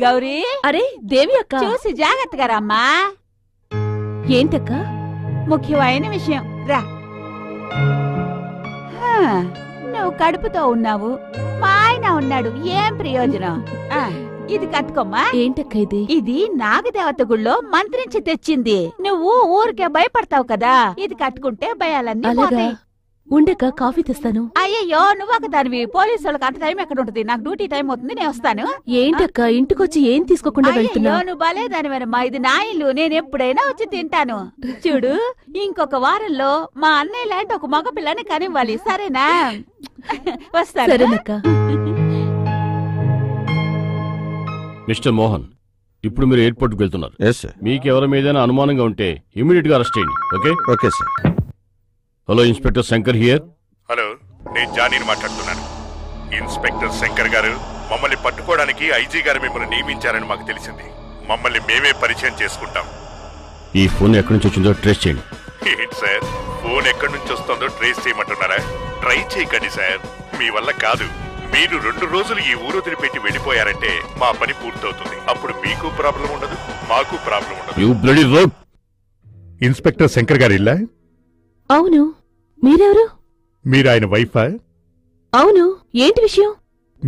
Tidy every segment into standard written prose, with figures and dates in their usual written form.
గౌరీ, అరే దేవి అక్క, చూసి జాగ్రత్తగా రమ్మా. ఏంటక్క? ముఖ్యమైన విషయం రా. నువ్వు కడుపుతో ఉన్నావు, మా ఆయన ఉన్నాడు, ఏం ప్రయోజనం? ఇది కట్టుకోమ్మా. ఏంటక్క ఇది? ఇది నాగదేవత గుళ్ళో మంత్రించి తెచ్చింది. నువ్వు ఊరికే భయపడతావు కదా, ఇది కట్టుకుంటే భయాలన్నీ పోతాయి. ఉండక కాఫీ తెస్తాను. అయ్యయ్యో, నువ్వు ఒక దానివి. పోలీసు వాళ్ళకి అంత టైం ఎక్కడ ఉంటుంది? నాకు డ్యూటీ టైం అవుతుంది, నేను వస్తాను. ఏంటక్క ఇంటికొచ్చి ఏం తీసుకోకుండా వెళ్తున్నావు? నువ్వు బాలేదానివేనమ్మా, ఇది నా ఇల్లు, నేను ఎప్పుడైనా వచ్చి తింటాను. చూడు, ఇంకొక వారంలో మా అన్నయ్య లాంటి ఒక మగ పిల్లని కనివ్వాలి, సరేనా? వస్తాను. సరేనక్క. మిస్టర్ మోహన్, ఇప్పుడు మీరు ఎయిర్పోర్ట్కి వెళ్తున్నారు. మీకు ఎవరి మీదైనా అనుమానంగా ఉంటే ఇమీడియట్ గా అరెస్ట్ చేయండి. Okay? Okay sir. Hello, inspector Shankar here. Hello, నేను జానీని మాట్లాడుతున్నాను. ఇన్స్పెక్టర్ శంకర్ గారు, మమ్మల్ని పట్టుకోవడానికి ఐజీ గారు మిమ్మల్ని నియమించారని మాకు తెలిసింది. మమ్మల్ని మేమే పరిచయం చేసుకుంటాం. ఈ ఫోన్ ఎక్కడి నుంచి వచ్చిందో ట్రేస్ చేయండి. ఏంటి సార్, ఫోన్ ఎక్కడి నుంచి వస్తుందో ట్రేస్ చేయమంటున్నారా? ట్రై చేయకండి సార్, మీ వల్ల కాదు. మీరు 2 రోజులు ఈ ఊరు వదిలిపెట్టి వెళ్ళిపోయారంటే మా పని పూర్తవుతుంది. అప్పుడు మీకు ప్రాబ్లం ఉండదు, మాకు ప్రాబ్లం ఉండదు. You bloody rogue. Inspector Shankar గారు ఇల్లా? అవును. మీరెవరు? మీరు ఆయన వైఫా? అవును. ఏంటి విషయం?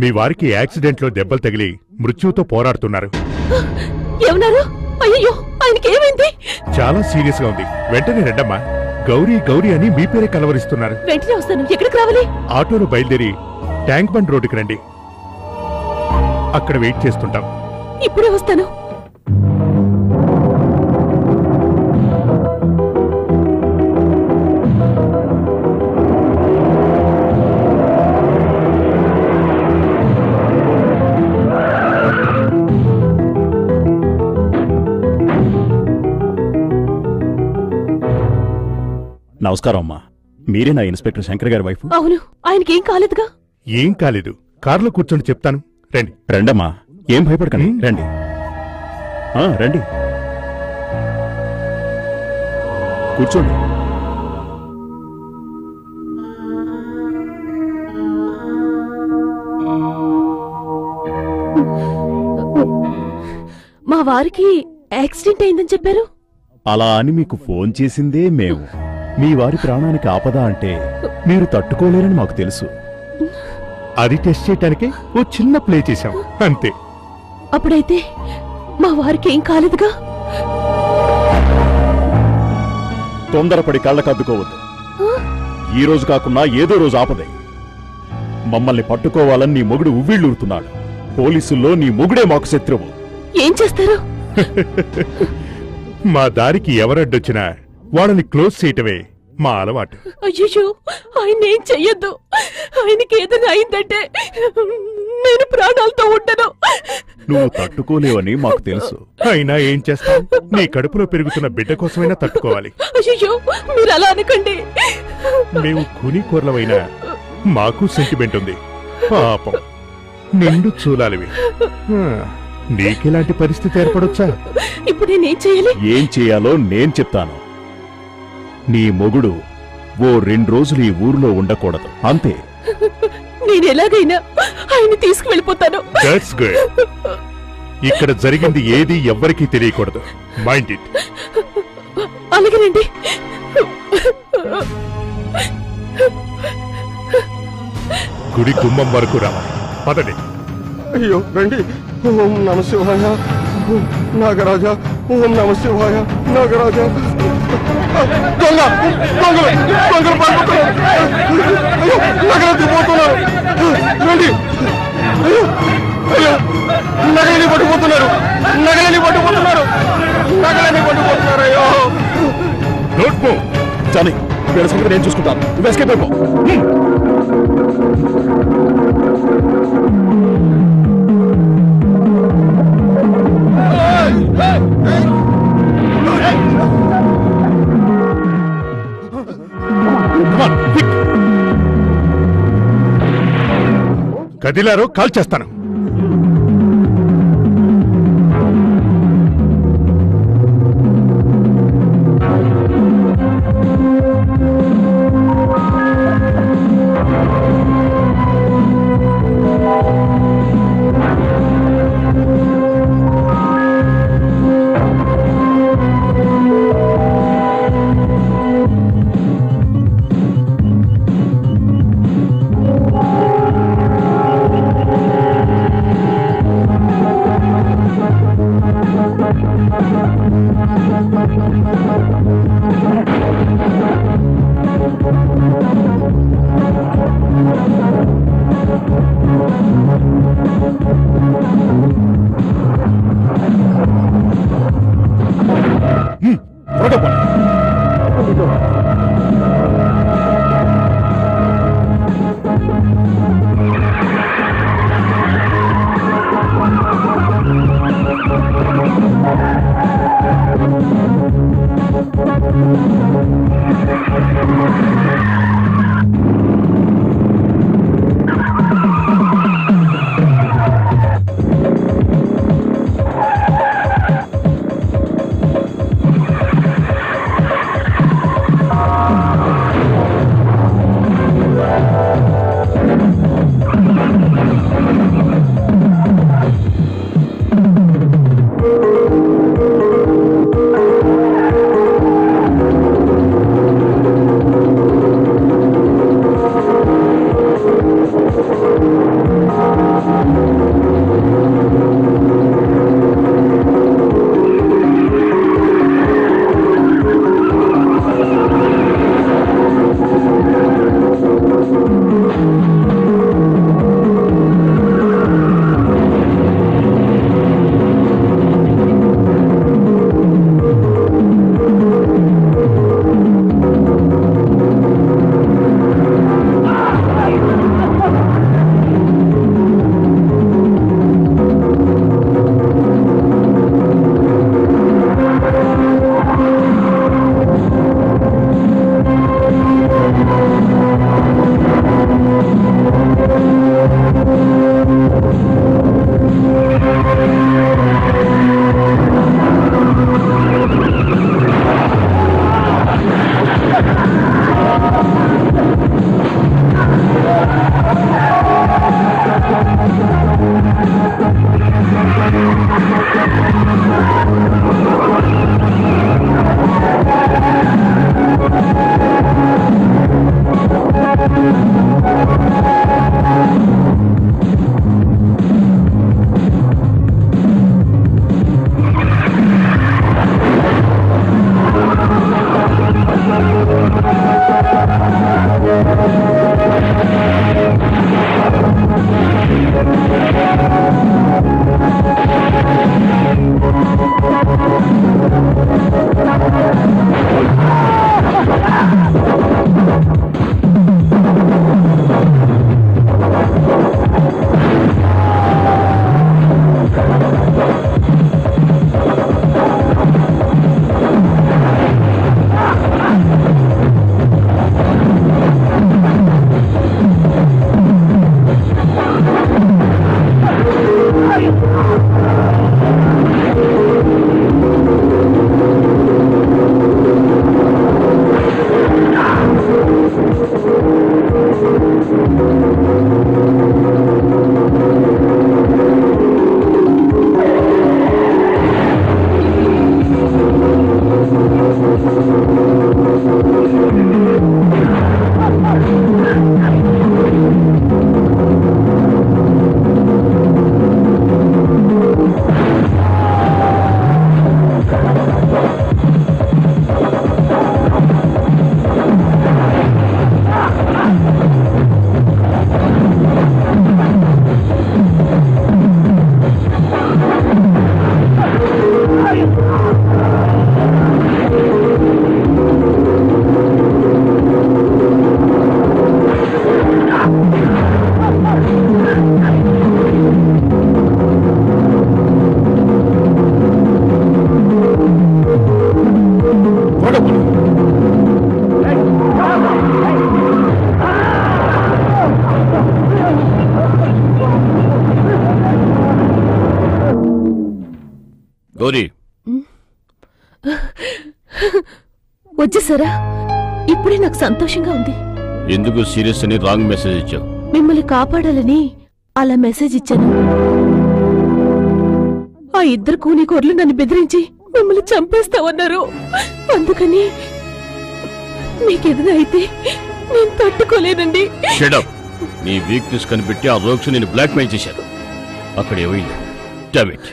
మీ వారికి యాక్సిడెంట్ లో దెబ్బలు తగిలి మృత్యువుతో పోరాడుతున్నారు. ఏమన్నారు? అయ్యో, ఆయనకి ఏమైంది? చాలా సీరియస్ గా ఉంది. వెంటనే రండమ్మా. గౌరీ గౌరీ అని మీ పేరే కలవరిస్తున్నారు. వెంటనే వస్తాను. ఎక్కడికి రావాలి? ఆటోలో బయలుదేరి ట్యాంక్ బండ్ రోడ్డుకి రండి, అక్కడ వెయిట్ చేస్తుంటాం. ఇప్పుడే వస్తాను. నమస్కారం అమ్మా, మీరేనా ఇన్స్పెక్టర్ శంకర్ గారి వైఫ్? అవును. ఆయనకేం కాలేదుగా? ఏం కాలేదు, కారులో కూర్చొని చెప్తాను. రండి. రండమ్మా, ఏం భయపడకండి, రండి. రండి, కూర్చోండి. మా వారికి యాక్సిడెంట్ అయిందని చెప్పారు. అలా అని మీకు ఫోన్ చేసిందే మేము. మీ వారి ప్రాణానికి ఆపద అంటే మీరు తట్టుకోలేరని మాకు తెలుసు. అది టెస్ట్ చేయటానికి ఓ చిన్న ప్లే చేశాం, అంతే. అప్పుడైతే మా వారికి ఏం కాలేదుగా? తొందరపడి కళ్ళకద్దుకోవద్దు. ఈ రోజు కాకున్నా ఏదో రోజు ఆపదే. మమ్మల్ని పట్టుకోవాలని నీ మొగుడు ఉవ్విళ్ళూరుతున్నాడు. పోలీసుల్లో నీ మొగుడే మాకు శత్రువు. ఏం చేస్తారు? మా దారికి ఎవరడ్డొచ్చినా వాళ్ళని క్లోజ్ చేయటమే మా అలవాటు. అయ్యో, ఆయన ఏం చెయ్యొద్దు. ఆయనకి ఏదైనా అయిందంటే నేను ప్రాణాలతో ఉండను. నువ్వు తట్టుకోలేవని మాకు తెలుసు. అయినా ఏం చేస్తావు? నీ కడుపులో పెరుగుతున్న బిడ్డ కోసమైనా తట్టుకోవాలి. అయ్యో, మీరు అలా అనకండి. మేము కూనీకూరలమైనా మాకు సెంటిమెంట్ ఉంది. పాపం, నిండు చూలాలివి. నీకెలాంటి పరిస్థితి ఏర్పడొచ్చా? ఇప్పుడు నేనేం చేయాలి? ఏం చేయాలో నేను చెప్తాను. నీ మొగుడు ఓ 2 రోజులు ఈ ఊరిలో ఉండకూడదు, అంతే. నేను ఎలాగైనా ఆయన తీసుకువెళ్ళిపోతాను. That's good. ఇక్కడ జరిగింది ఏది ఎవ్వరికీ తెలియకూడదు. Mind it. అలాగేనండి. గుడి గుమ్మం వరకు రావాలి. పదండి. అయ్యో, రండి. ఓం నమ శివాయ, నాగరాజ. ఓం నమ శివాయ, నాగరాజ. దొంగ దొంగలు దొంగలు పట్టుకున్నారు. అయ్యో, నగరాజు పోతున్నారు. రండి. అయ్యో అయ్యో, నగలని పట్టుకుపోతున్నారు. నగలని పట్టుకుపోతున్నారు. నగలని పట్టుకుపోతున్నారు. అయ్యో, డోంట్ మూవ్. జానీ, వీళ్ళ సంగతి నేను చూసుకుంటాను. నువ్వు ఎస్కేప్ అయిపో. కదిలారో కాల్ చేస్తాను. వచ్చేసారా? ఇప్పుడే నాకు సంతోషంగా ఉంది. ఎందుకు సీరియస్ అని రాంగ్ మెసేజ్ ఇచ్చావు? మిమ్మల్ని కాపాడాలని అలా మెసేజ్ ఇచ్చాను. ఆ ఇద్దరు కూలీకోర్లు నన్ను బెదిరించి మిమ్మల్ని చంపేస్తామన్నారు. అందుకని మీకేదైనా అయితే నేను తట్టుకోలేనండి. Shut up. నీ వీక్నెస్ కనిపెట్టి ఆ రోక్స్ నేను బ్లాక్ మెయిల్ చేశాను. అక్కడ ఏమైంది? Damn it.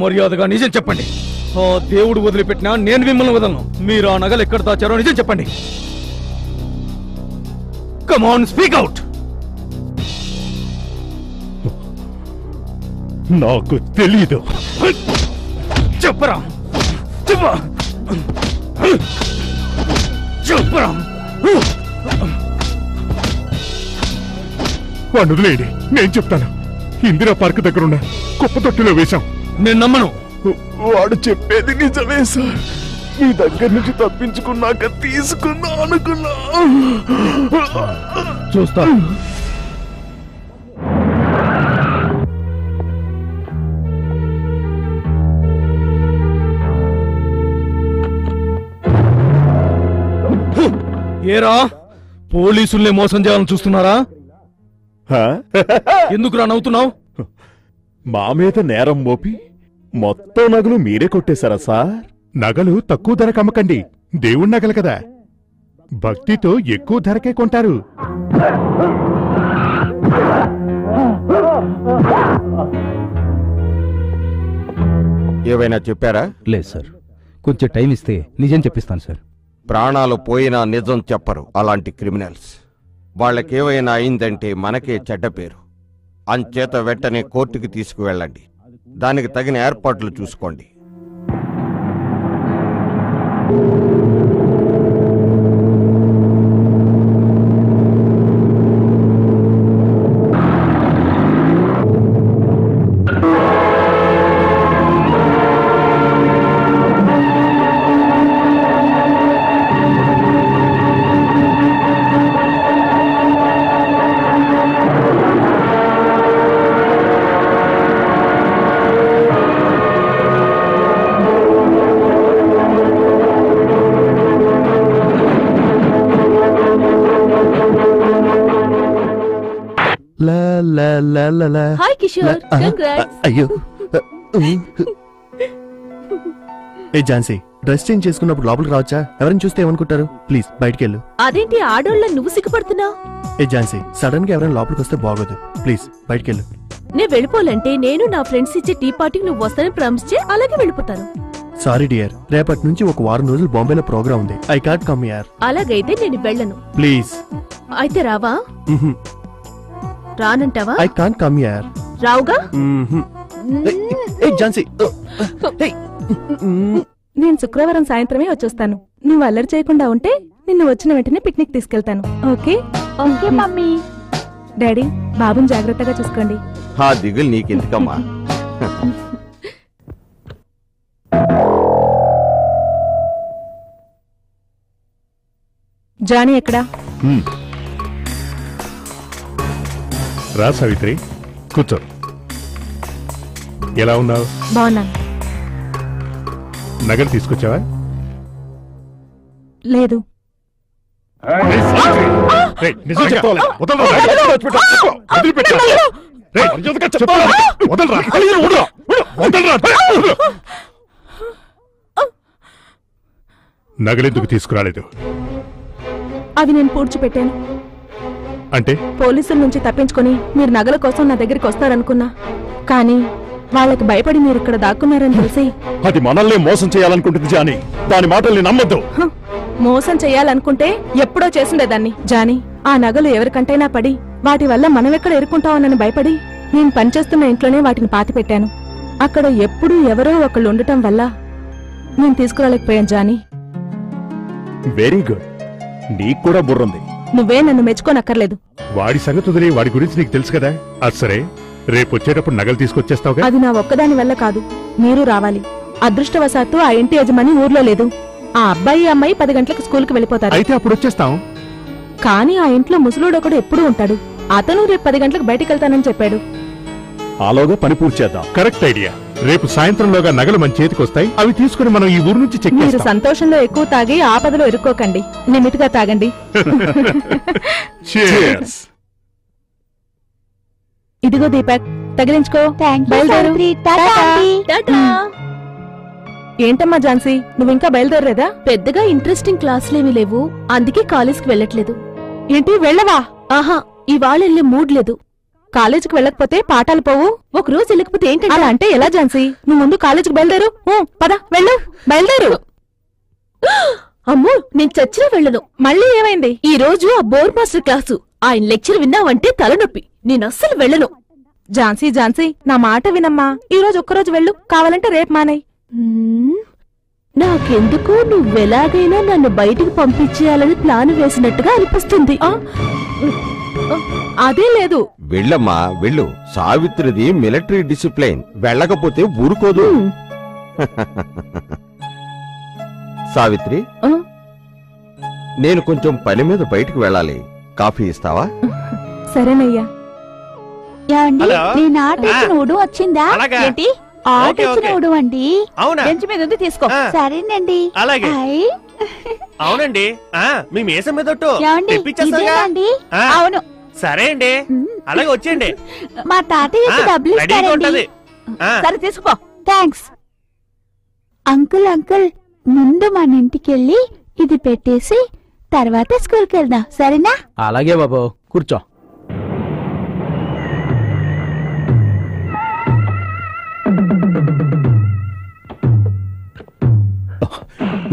మర్యాదగా నిజం చెప్పండి. ఆ దేవుడు వదిలిపెట్టినా నేను మిమ్మల్ని వదలను. మీరు ఆ నగలు ఎక్కడ దాచారో నిజం చెప్పండి. Come on, speak out. నాకు తెలీదు. చెప్పరా, చెప్పరా. వాడిని వదిలేయండి, నేను చెప్తాను. ఇందిరా పార్క్ దగ్గర ఉన్న కుప్ప తొట్టిలో వేశాం. నేను నమ్మను. వాడు చెప్పేది నిజమే సార్. మీ దగ్గర నుంచి తప్పించుకున్నాక తీసుకున్నా అనుకున్నా. చూస్తా. ఏరా, పోలీసుల్ని మోసం చేయాలని చూస్తున్నారా? ఎందుకు రా నవ్వుతున్నావు? మా మీద నేరం మోపి మొత్తం నగలు మీరే కొట్టేశారా సార్? నగలు తక్కువ ధరకు అమ్మకండి. దేవుడి నగలు కదా, భక్తితో ఎక్కువ ధరకే కొంటారు. ఏవైనా చెప్పారా? లేదు సార్, కొంచెం టైం ఇస్తే నిజం చెప్పిస్తాను సార్. ప్రాణాలు పోయినా నిజం చెప్పరు అలాంటి క్రిమినల్స్. వాళ్ళకేవైనా అయిందంటే మనకే చెడ్డ పేరు. అంచేత వెంటనే కోర్టుకి తీసుకువెళ్ళండి. దానికి తగిన ఏర్పాట్లు చూసుకోండి. Hi Kishore, congrats. అయ్యో, ఏ ఝాన్సీ, డ్రెస్ చేంజ్ చేసుకున్నప్పుడు లోపలికి రావచ్చా? ఎవరైనా చూస్తే ఏమనుకుంటారు? ప్లీజ్ బయటికి వెళ్ళు. అదేంటి ఆడోళ్ళ నువ్వు సిగ్గుపడుతున్నావు? ఏ ఝాన్సీ, సడన్ గా ఎవరైనా లోపలికి వస్తే బాగోదు. ప్లీజ్ బయటికి వెళ్ళు. నేను వెళ్ళిపోవాలంటే నేను నా ఫ్రెండ్స్ ఇచ్చే టీ పార్టీకి నువ్వు వస్తానని ప్రామిస్ చే, అలాగే వెళ్ళిపోతాను. సారీ డియర్, రేపటి నుంచి ఒక వారం రోజులు బాంబేలో ప్రోగ్రామ్ ఉంది. I can't come here. అలాగైతే నేను వెళ్ళను. ప్లీజ్. అయితే రావా? రానంటావా? I can't come here. రావుగా? ఏ ఝాన్సీ, నేను శుక్రవారం సాయంత్రమే వచ్చేస్తాను. నువ్వు అల్లరి చేయకుండా ఉంటే నిన్ను వచ్చిన వెంటనే పిక్నిక్ తీసుకెళ్తాను. ఓకే? Okay mummy. డాడీ, బాబుని జాగ్రత్తగా చూసుకోండి. ఆ దిగులు నీకెందుకమ్మా? జానీ ఎక్కడా? రా సావిత్రి, కూర్చో. ఎలా ఉన్నావు? బాగున్నాను. నగలు తీసుకొచ్చావా? లేదు. నగలెందుకు తీసుకురాలేదు? అవి నేను పూడ్చిపెట్టాను. అంటే పోలీసుల నుంచి తప్పించుకొని మీరు నగల కోసం నా దగ్గరికి వస్తారనుకున్నా, కానీ వాళ్ళకి భయపడి మీరు ఇక్కడ దాక్కున్నారని తెలిసి. అది మనల్ని మోసం చేయాలనుకుంటుంది జానీ. దాని మాటల్ని నమ్మద్దు. మోసం చేయాలనుకుంటే ఎప్పుడో చేసిండేదాన్ని. జానీ, ఆ నగలు ఎవరికంటైనా పడి వాటి వల్ల మనమెక్కడ ఎరుకుంటామోనని భయపడి నేను పనిచేస్తున్న ఇంట్లోనే వాటిని పాతిపెట్టాను. అక్కడ ఎప్పుడూ ఎవరో ఒకళ్ళు ఉండటం వల్ల నేను తీసుకురాలేకపోయాను జానీ. Very good. నీకు కూడా బుర్రుంది. నువ్వే నన్ను మెచ్చుకోనక్కర్లేదు. వాడి సంగతి వదిలే, వాడి గురించి నీకు తెలుసు కదా. అది సరే, రేపు వచ్చేటప్పుడు నగలు తీసుకొచ్చేస్తావుగా? అది నా ఒక్కదాని వల్ల కాదు, మీరు రావాలి. అదృష్టవశాత్తు ఆ ఇంటి యజమాని ఊర్లో లేదు. ఆ అబ్బాయి అమ్మాయి 10 గంటలకు స్కూల్కి వెళ్ళిపోతారు. అయితే అప్పుడు వచ్చేస్తాం. కానీ ఆ ఇంట్లో ముసలోడొకడు ఎప్పుడూ ఉంటాడు. అతను రేపు 10 గంటలకు బయటికి వెళ్తానని చెప్పాడు. ఆలోగా పని పూర్తి చేద్దాం. Correct idea. రేపు సాయంత్రంలోగా నగలు మన చేతికి వస్తాయి. అవి తీసుకుని మనం ఈ ఊరు నుంచి చెక్ మీరు చేస్తాం. సంతోషంలో ఎక్కువ తాగి ఆపదలో ఇరుక్కోకండి. లిమిట్ గా తాగండి. Cheers. ఇదిగో దీపక్, తగిలించుకో. బయలుదేరు. ఏంటమ్మా ఝాన్సీ, నువ్వింకా బయలుదేరలేదా? పెద్దగా ఇంట్రెస్టింగ్ క్లాసులేమీ లేవు, అందుకే కాలేజ్కి వెళ్ళట్లేదు. ఏంటి, వెళ్ళవా? ఆహా, ఇవాళ వెళ్ళే మూడ్ లేదు. కాలేజీకి వెళ్ళకపోతే పాఠాలు పోవు. ఒక రోజు వెళ్ళకపోతే ఏంటంటే? అలా అంటే ఎలా ఝాన్సీ? నువ్వు ముందు కాలేజీకి బయలుదేరు. పద, వెళ్ళు, బయలుదేరు. అమ్మో, నేను చచ్చినా వెళ్ళను. మళ్ళీ ఏమైంది? ఈ రోజు ఆ బోర్ మాస్టర్ క్లాసు, ఆయన లెక్చర్ విన్నావంటే తలనొప్పి. నేను అస్సలు వెళ్ళను. ఝాన్సీ ఝాన్సీ, నా మాట వినమ్మా. ఈ రోజు ఒక్కరోజు వెళ్ళు, కావాలంటే రేపు మానేయ్. నాకెందుకు నువ్వెలాగైనా నన్ను బయటికి పంపించేయాలని ప్లాన్ వేసినట్టుగా అనిపిస్తుంది. అదే లేదు. వెళ్ళమ్మా, వెళ్ళు. సావిత్రిది మిలిటరీ డిసిప్లైన్. వెళ్ళకపోతే ఊరుకోదు. సావిత్రి, నేను కొంచెం పని మీద బయటికి వెళ్ళాలి. కాఫీ ఇస్తావా? సరేనయ్యా. నేను ఆట ఇచ్చిన ఉడు వచ్చిందా? ఏంటి ఆట ఇచ్చిన ఉడు అండి? బెంచ్ మీద ఉంది, తీసుకో. సరేనండి. అలాగే. అవునండి, మీ మీసం మీద ఇదేనండి? అవును. సరే అండి, అలాగే వచ్చేయండి. మా తాతయ్యకి డబ్బులు ఇస్తారండి. సరే తీసుకో. థ్యాంక్స్. అంకుల్ అంకుల్, ముందు మన ఇంటికెళ్ళి ఇది పెట్టేసి తర్వాత స్కూల్కి వెళ్దాం, సరేనా? అలాగే బాబు, కూర్చో.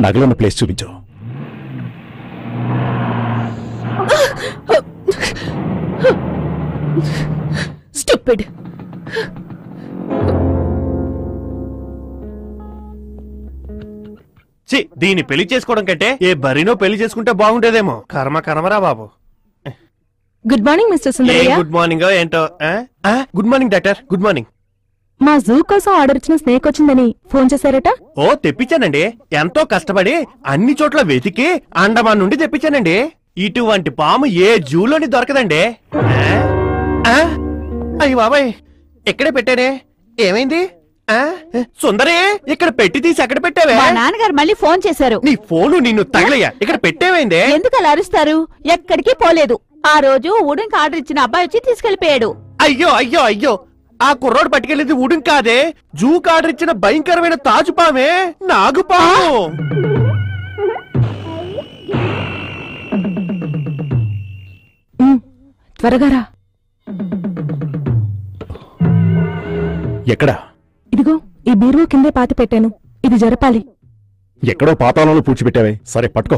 నగలున్న ప్లేస్ చూపించు. స్టూపిడ్. దీన్ని పెళ్లి చేసుకోవడం కంటే ఏ బరినో పెళ్లి చేసుకుంటే బాగుండేదేమో. కర్మ కర్మరా బాబు. Good morning mister Sundaraiah. Good morning ఏంటో. Good morning doctor. Good morning. మా జూ కోసం ఆర్డర్ ఇచ్చిన స్నేక్ వచ్చిందని ఫోన్ చేశారట. ఓ, తెప్పించానండి. ఎంతో కష్టపడి అన్ని చోట్ల వెతికి అండమాన్ నుండి తెప్పించానండి. ఇటువంటి పాము ఏ జూలోని దొరకదండి. అయ్యి బాబాయ్, ఇక్కడే పెట్టానే. ఏమైంది? సుందరే, ఇక్కడ పెట్టి తీసి అక్కడ పెట్టావే? మా నాన్నగారు మళ్ళీ ఫోన్ చేశారు. నీ ఫోను నిన్ను తగలయ్యా. ఇక్కడ పెట్టేమైంది? ఎందుకు అలా అరుస్తారు? ఎక్కడికి పోలేదు. ఆ రోజు ఉడంకి ఆర్డర్ ఇచ్చిన అబ్బాయి వచ్చి తీసుకెళ్లిపోయాడు. అయ్యో అయ్యో అయ్యో, ఆ కుర్రోడు పట్టుకెళ్ళింది ఉడుం కాదే, జూకి ఆర్డర్ ఇచ్చిన భయంకరమైన తాజుపామే, నాగుపాము. త్వరగా రా. ఎక్కడా? ఇదిగో ఈ బీరువా కిందే పాతి పెట్టాను. ఇది జరపాలి. ఎక్కడో పాతాళంలో పూడ్చిపెట్టావే. సరే, పట్టుకో.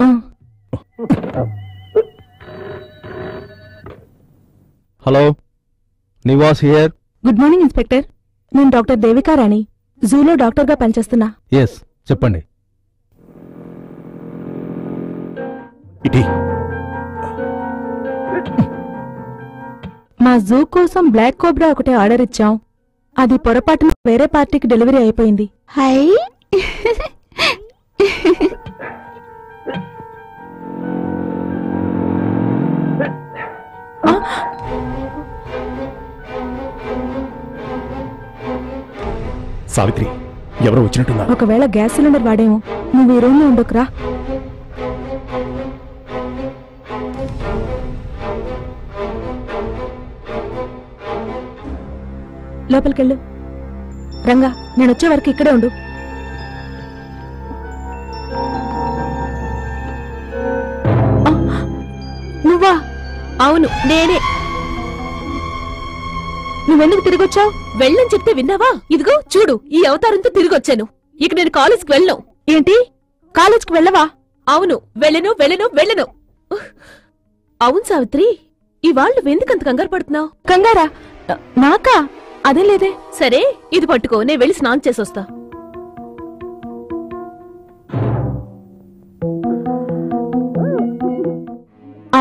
Hello, Nivas here. Good morning inspector. నేను డాక్టర్ దేవికారాణి, జూలో డాక్టర్గా పనిచేస్తున్నా. ఎస్, చెప్పండి. ఇటీ. మా జూ కోసం బ్లాక్ కోబ్రా ఒకటి ఆర్డర్ ఇచ్చాం. అది పొరపాటున వేరే పార్టీకి డెలివరీ అయిపోయింది. హై, సావిత్రి, ఎవరో వచ్చినట్టున్నారు. ఒకవేళ గ్యాస్ సిలిండర్ వాడేమో. నువ్వు ఈ రూమ్ లో ఉండకురా. లోపలికెళ్ళు. రంగా, నేను వచ్చే వరకు ఇక్కడే ఉండు. నువ్వా? అవును, నేనే. నువ్వెందుకు తిరిగొచ్చావు? వెళ్ళని చెప్తే విన్నావా? ఇదిగో చూడు, ఈ అవతారంతో తిరిగొచ్చాను. ఇక నేను కాలేజ్కి వెళ్ళను. ఏంటి, కాలేజ్కి వెళ్ళవా? అవును, వెళ్ళను వెళ్ళను వెళ్ళను. అవును సావిత్రి, ఇవాళ నువ్వెందుకంత కంగారు పడుతున్నావు? కంగారా? నాకా? అదేం లేదే. సరే, ఇది పట్టుకో, నేను వెళ్ళి స్నానం చేసొస్తా. ఆ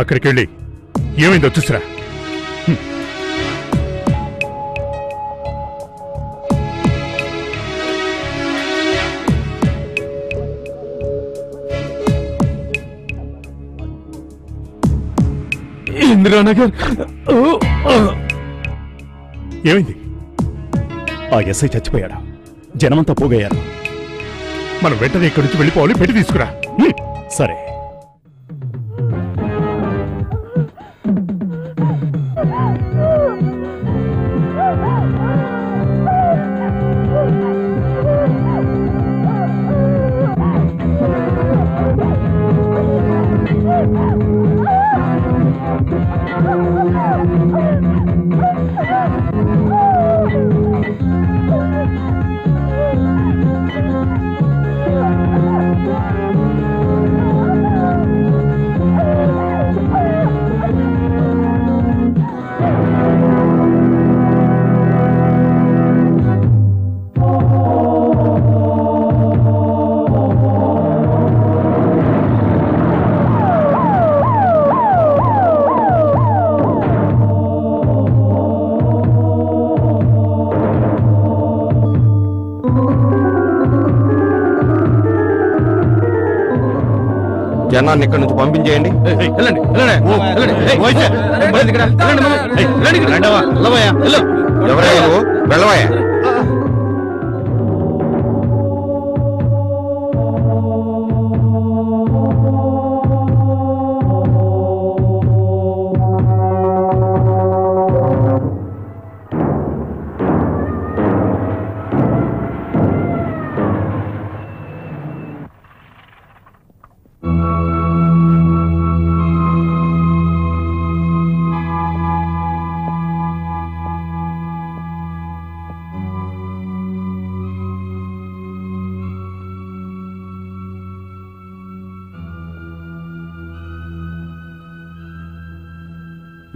అక్కడికి వెళ్ళి ఏమైందో చూసిరా. ఇందిరానగర్. ఏమైంది? ఆ ఎస్ఐ చచ్చిపోయాడు, జనమంతా పోగయ్యారు. మనం వెంటనే ఇక్కడి నుంచి వెళ్ళిపోవాలి. పెట్టి తీసుకురా. సరే. జనాన్ని ఇక్కడి నుంచి పంపించేయండి. ఎవరయ్యా నువ్వు? వెళ్ళవయ్యా.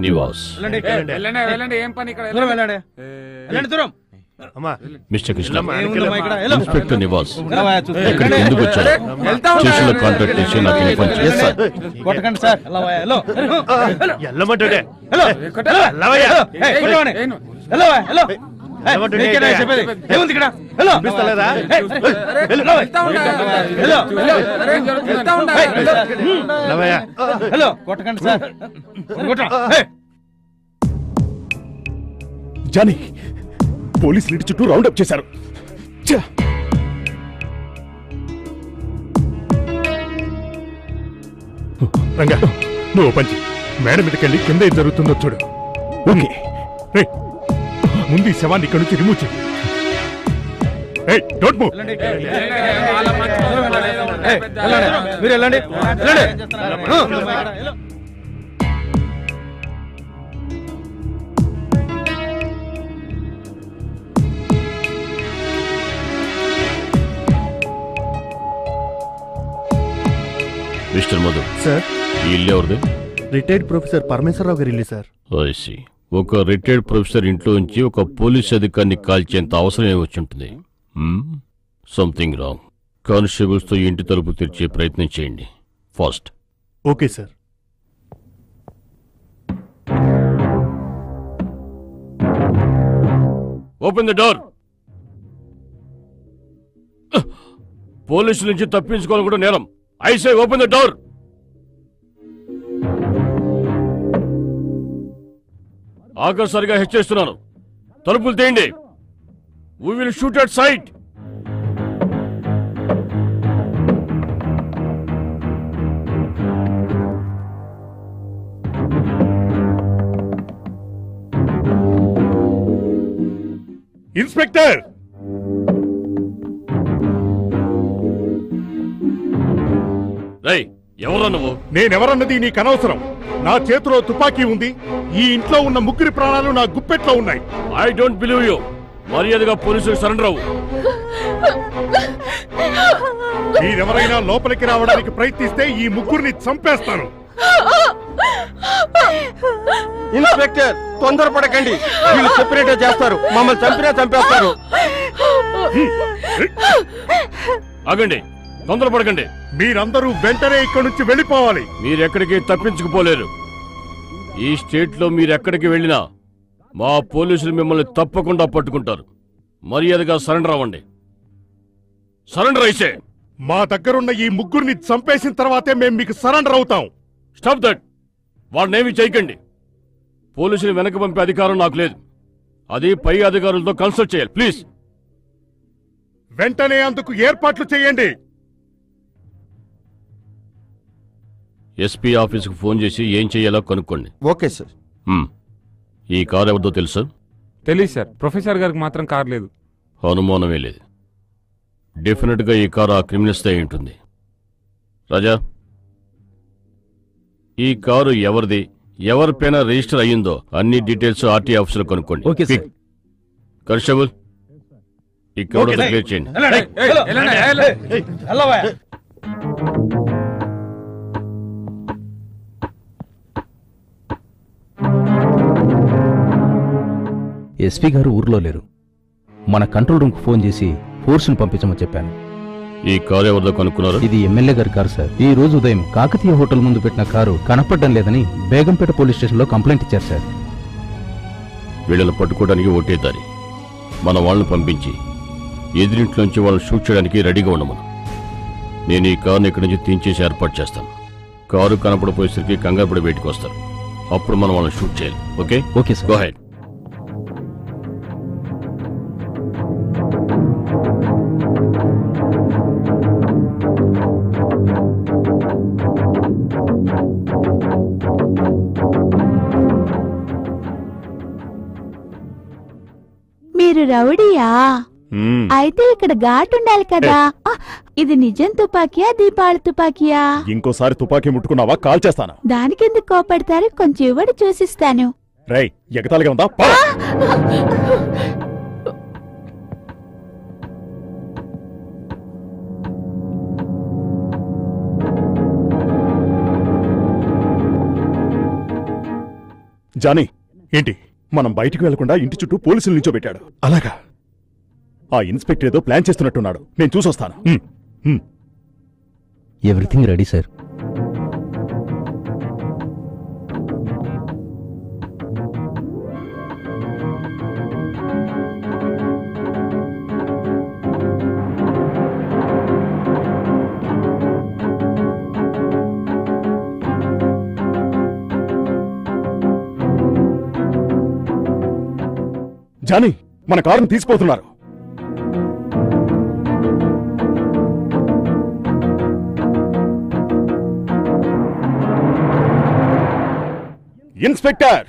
నివాస్. మిస్టర్ కృష్ణ, ఇన్స్పెక్టర్ నివాస్ ఇక్కడికి ఎందుకు వచ్చారు? స్టేషన్లో కాంటాక్ట్ చేసి నాకు ఇన్ఫార్మ్ చేయండి. జానీ, పోలీసులు ఇంటి చుట్టూ రౌండప్ చేశారు. రంగా, నువ్వు పంచి మేడం మీదకెళ్ళి కింద ఏం జరుగుతుందో చూడు. ఓకే. ముందు ఈ శవాన్ని ఇక్కడి నుంచి రిమూవ్ చేయి. Don't move. మీరు వెళ్ళండి. మిస్టర్ మధు సార్, ఈ ఇల్లు ఎవరిది? రిటైర్డ్ ప్రొఫెసర్ పరమేశ్వరరావు గారి ఇల్లు సార్. ఐసి. ఒక రిటైర్డ్ ప్రొఫెసర్ ఇంట్లో నుంచి ఒక పోలీస్ అధికారిని కాల్చేంత అవసరం ఏమొచ్చి ఉంటుంది? Something wrong. కానిస్టేబుల్స్ తో ఇంటి తలుపు తెరిచే ప్రయత్నం చేయండి. Fast. Okay sir. Open the door. పోలీసుల నుంచి తప్పించుకోవాలి కూడా నేరం. I say open the door. ఆఖరిసారిగా హెచ్చరిస్తున్నాను, తలుపులు తీయండి. We will shoot at sight. Inspector, ఎవరా నువ్వు? నేనెవరన్నది నీకు అనవసరం. నా చేతిలో తుపాకీ ఉంది. ఈ ఇంట్లో ఉన్న ముగ్గురి ప్రాణాలు నా గుప్పెట్లో ఉన్నాయి. I don't believe you. మర్యాదగా పోలీసులకు సరెండర్ అవ్వు. మీరెవరైనా లోపలికి రావడానికి ప్రయత్నిస్తే ఈ ముగ్గురిని చంపేస్తాను. ఇన్స్పెక్టర్, తొందరపడకండి. వీళ్ళు సెపరేట్ చేస్తారు. మమ్మల్ని చంపేస్తారు. ఆగండి. తొందరపడకండి. మీరందరూ వెంటనే ఇక్కడి నుంచి వెళ్ళిపోవాలి. మీరెక్కడికి తప్పించుకుపోలేరు. ఈ స్టేట్ లో మీరెక్కడికి వెళ్ళినా మా పోలీసులు మిమ్మల్ని తప్పకుండా పట్టుకుంటారు. మర్యాదగా సరెండర్ అవ్వండి. సరెండర్ అయితే మా దగ్గరున్న ఈ ముగ్గురిని చంపేసిన తర్వాతే మేము మీకు సరెండర్ అవుతాం. Stop that. వాళ్ళనేమి చేయకండి. పోలీసులు వెనక్కి పంపే అధికారం నాకు లేదు. అది పై అధికారులతో కన్సల్ట్ చేయాలి. ప్లీజ్ వెంటనే అందుకు ఏర్పాట్లు చేయండి. ఎస్పీ ఆఫీసుకు ఫోన్ చేసి ఏం చెయ్యాలో కనుక్కోండి. Okay sir. ఈ కారు ఎవరిదో తెలుసా? తెలియదు సార్. ప్రొఫెసర్ గారికి మాత్రం కారు లేదు. అనుమానమే లేదు. డెఫినెట్ గా ఈ కారు ఆ క్రిమినల్స్ అయి ఉంటుంది. రాజా, ఈ కారు ఎవరిది, ఎవరిపైన రిజిస్టర్ అయ్యిందో అన్ని డీటెయిల్స్ ఆర్టీ ఆఫీసులో కనుక్కోండి. కానిస్టేబుల్, ఇక్కడ క్లియర్ చేయండి. ఎస్పీ గారు ఊర్లో లేరు. మన కంట్రోల్ రూమ్ కు ఫోన్ చేసి ఫోర్స్ ను పంపించమని చెప్పాను. ఈ కారు ఎవరిదో కనుక్కున్నారు? ఇది ఎమ్మెల్యే గారి కారు సార్. ఈ రోజు ఉదయం కాకతీయ హోటల్ ముందు పెట్టిన కారు కనపడడం లేదని బేగంపేట పోలీస్ స్టేషన్ లో కంప్లైంట్ ఇచ్చారు సార్. వీళ్ళని పట్టుకోవడానికి ఒకటే దారి. మన వాళ్ళని పంపించి ఎదురింట్లోంచి వాళ్ళని షూట్ చేయడానికి రెడీగా ఉండమను. నేను ఈ కారుని ఇక్కడి నుంచి తీయించేసి ఏర్పాటు చేస్తాను. కారు కనపడిపోయేసరికి కంగారు పడి బయటకు వస్తారు. అప్పుడు మనం వాళ్ళని షూట్ చేయాలి. Okay? Okay sir. Go head. మీరు రౌడీయా? అయితే ఇక్కడ ఘాట్ ఉండాలి కదా. ఇది నిజం తుపాకీయా, దీపావళి తుపాకీయా? ఇంకోసారి తుపాకీ ముట్టుకున్నావా కాల్ చేస్తాను. దానికెందుకు కోపడతారు? కొంచెం ఇవ్వడి చూసిస్తాను. రై, ఎగతాళిగా ఉందా? జానీ, ఏంటి మనం బయటికి వెళ్లకుండా ఇంటి చుట్టూ పోలీసులు నిల్చోబెట్టాడు? అలాగా? ఆ ఇన్స్పెక్టర్ ఏదో ప్లాన్ చేస్తున్నట్టున్నాడు. నేను చూసొస్తాను. Everything ready sir. జానీ, మన కారును తీసుకుపోతున్నారు. ఇన్స్పెక్టర్!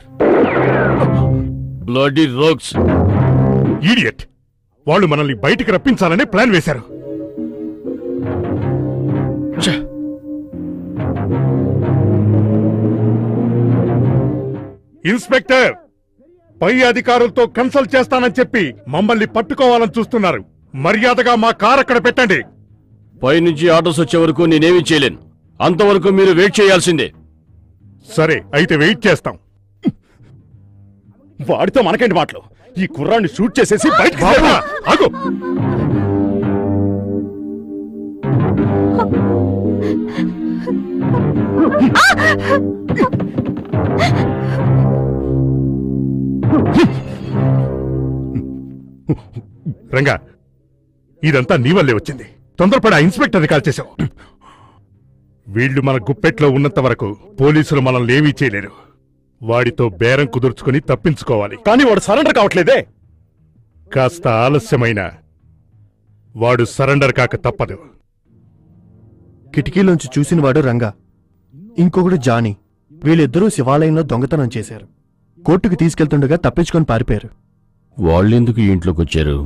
Bloody rogues! ఈడియట్! వాళ్ళు మనల్ని బయటికి రప్పించాలనే ప్లాన్ వేశారు. ఇన్స్పెక్టర్, పై అధికారులతో కన్సల్ట్ చేస్తానని చెప్పి మమ్మల్ని పట్టుకోవాలని చూస్తున్నారు. మర్యాదగా మా కార్ అక్కడ పెట్టండి. పైనుంచి ఆర్డర్స్ వచ్చే వరకు నేనేమీ చేయలేను. అంతవరకు మీరు వెయిట్ చేయాల్సిందే. సరే, అయితే వెయిట్ చేస్తాం. వాడితో మనకేంటి మాటలు? ఈ కుర్రాన్ని షూట్ చేసేసి బయటకు ఆగు. రంగా, ఇదంతా నీ వల్లే వచ్చింది. తొందరపడి ఆ ఇన్స్పెక్టర్ని కాల్ చేశావు. వీళ్లు మన గుప్పెట్లో ఉన్నంత వరకు పోలీసులు మనల్ని ఏమీ చేయలేరు. వాడితో బేరం కుదుర్చుకుని తప్పించుకోవాలి. కానీ వాడు సరెండర్ కావట్లేదే. కాస్త ఆలస్యమైన వాడు సరెండర్ కాక తప్పదు. కిటికీలోంచి చూసినవాడు రంగా, ఇంకొకడు జానీ. వీళ్ళిద్దరూ శివాలయంలో దొంగతనం చేశారు. కోర్టుకు తీసుకెళ్తుండగా తప్పించుకొని పారిపోయారు. వాళ్ళెందుకు ఈ ఇంట్లోకి వచ్చారు?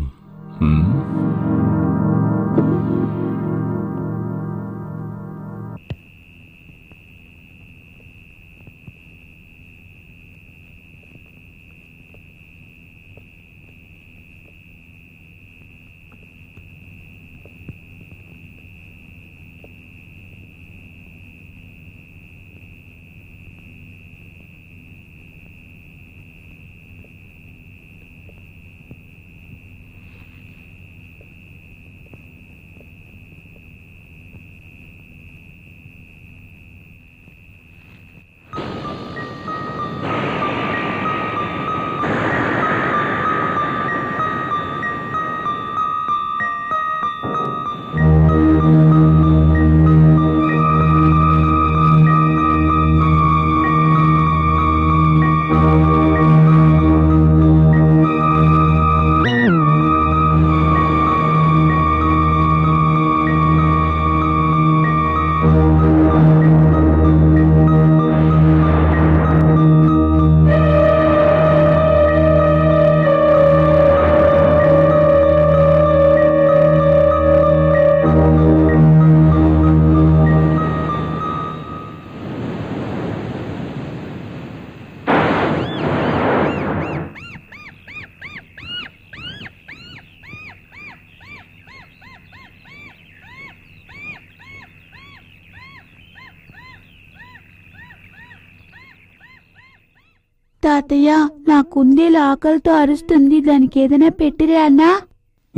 తాతయ్య నా కుందేలు ఆకలితో అరుస్తుంది, దానికి ఏదైనా పెట్టిరే అన్నా.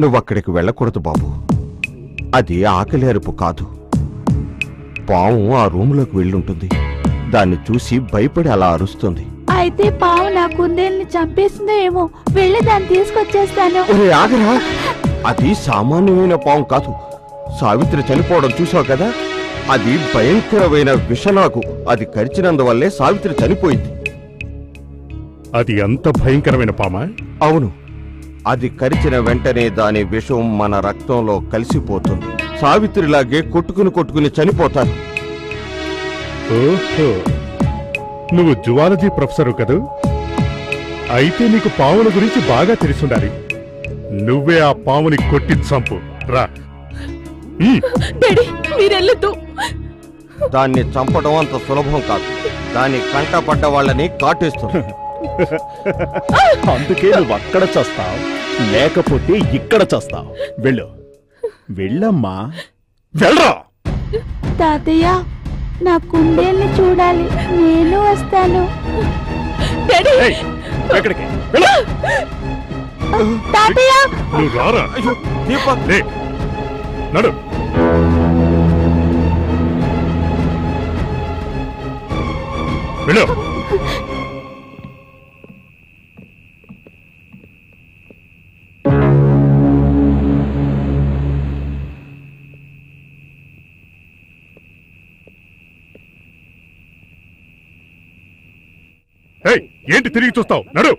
నువ్వక్కడికి వెళ్ళకూడదు బాబు, అది ఆకలి అరుపు కాదు. పాము ఆ రూములోకి వెళ్ళుంటుంది, దాన్ని చూసి భయపడి అలా అరుస్తుంది. అయితే పాము నా కుందేల్ని చంపేసిందో ఏమో, వెళ్ళి దాన్ని తీసుకొచ్చేస్తాను. ఒరే ఆగరా, అది సామాన్యమైన పాము కాదు. సావిత్రి చనిపోవడం చూసావు కదా, అది భయంకరమైన విషనాగు. అది కరిచినందువల్లే సావిత్రి చనిపోయింది. అది అంత భయంకరమైన పామా? అవును, అది కరిచిన వెంటనే దాని విషం మన రక్తంలో కలిసిపోతుంది. సావిత్రిలాగే కొట్టుకుని చనిపోతారు. ఓహో, నువ్వు జువాలజీ ప్రొఫెసరు కదూ? అయితే నీకు పాముల గురించి బాగా తెలిసుండాలి. నువ్వే ఆ పాముని కొట్టి చంపు. రా. మీరెళ్ళొద్దు. దాన్ని చంపడం అంత సులభం కాదు. దాని కంటపడ్డ వాళ్ళని కాటేస్తుంది. అందుకే నువ్వు అక్కడ చస్తావు, లేకపోతే ఇక్కడ చస్తావు. వెళ్ళు, వెళ్ళమ్మా, వెళ్ళరా. తాతయ్య నా కుందేల్ని చూడాలి, నేను వస్తాను. ఎక్కడికి? తాతయ్య నువ్వు రారా. నడు. వెళ్ళు. ఏంటి తిరిగి చూస్తావు? నడు.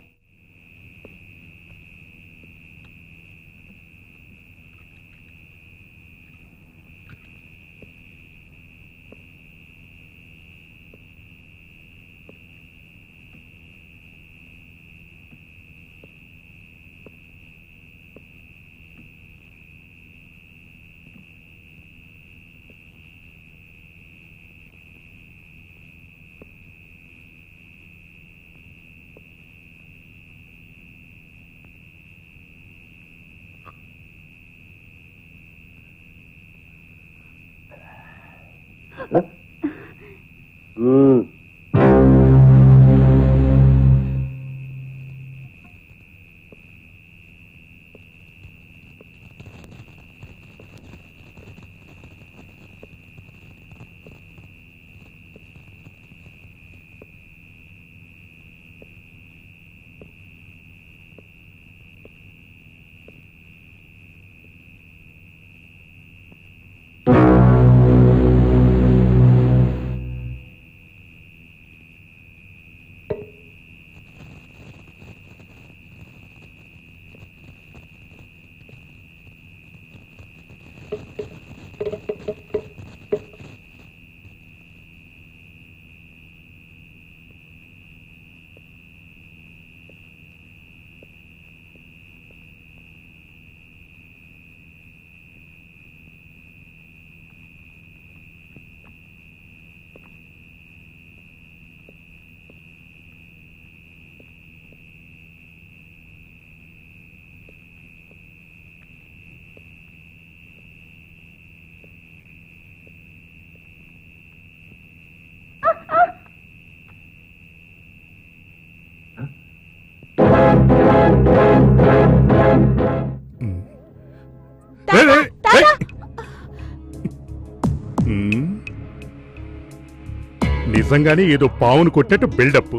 నిజంగానే ఏదో పావును కొట్టేట్టు బిల్డప్.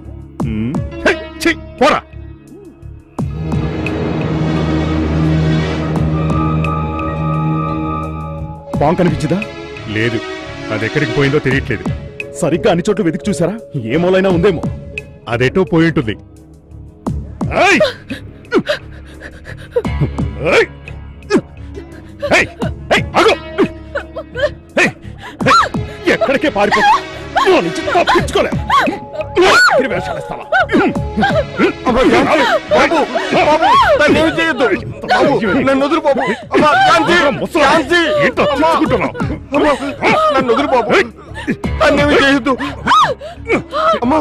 పోరా. పాము కనిపించదా? లేదు, అది ఎక్కడికి పోయిందో తెలియట్లేదు. సరిగ్గా అన్ని చోట్ల వెతికి చూసారా? ఏ మూలైనా ఉందేమో. అదేటో పోయి ఉంటుంది. ఎక్కడికే పారిపో, తప్పించుకోలే. వేషాలేస్తావా? నన్ను వదులు బాబు. నన్ను వదులు బాబు. నన్నేమి చేయొద్దు. అమ్మా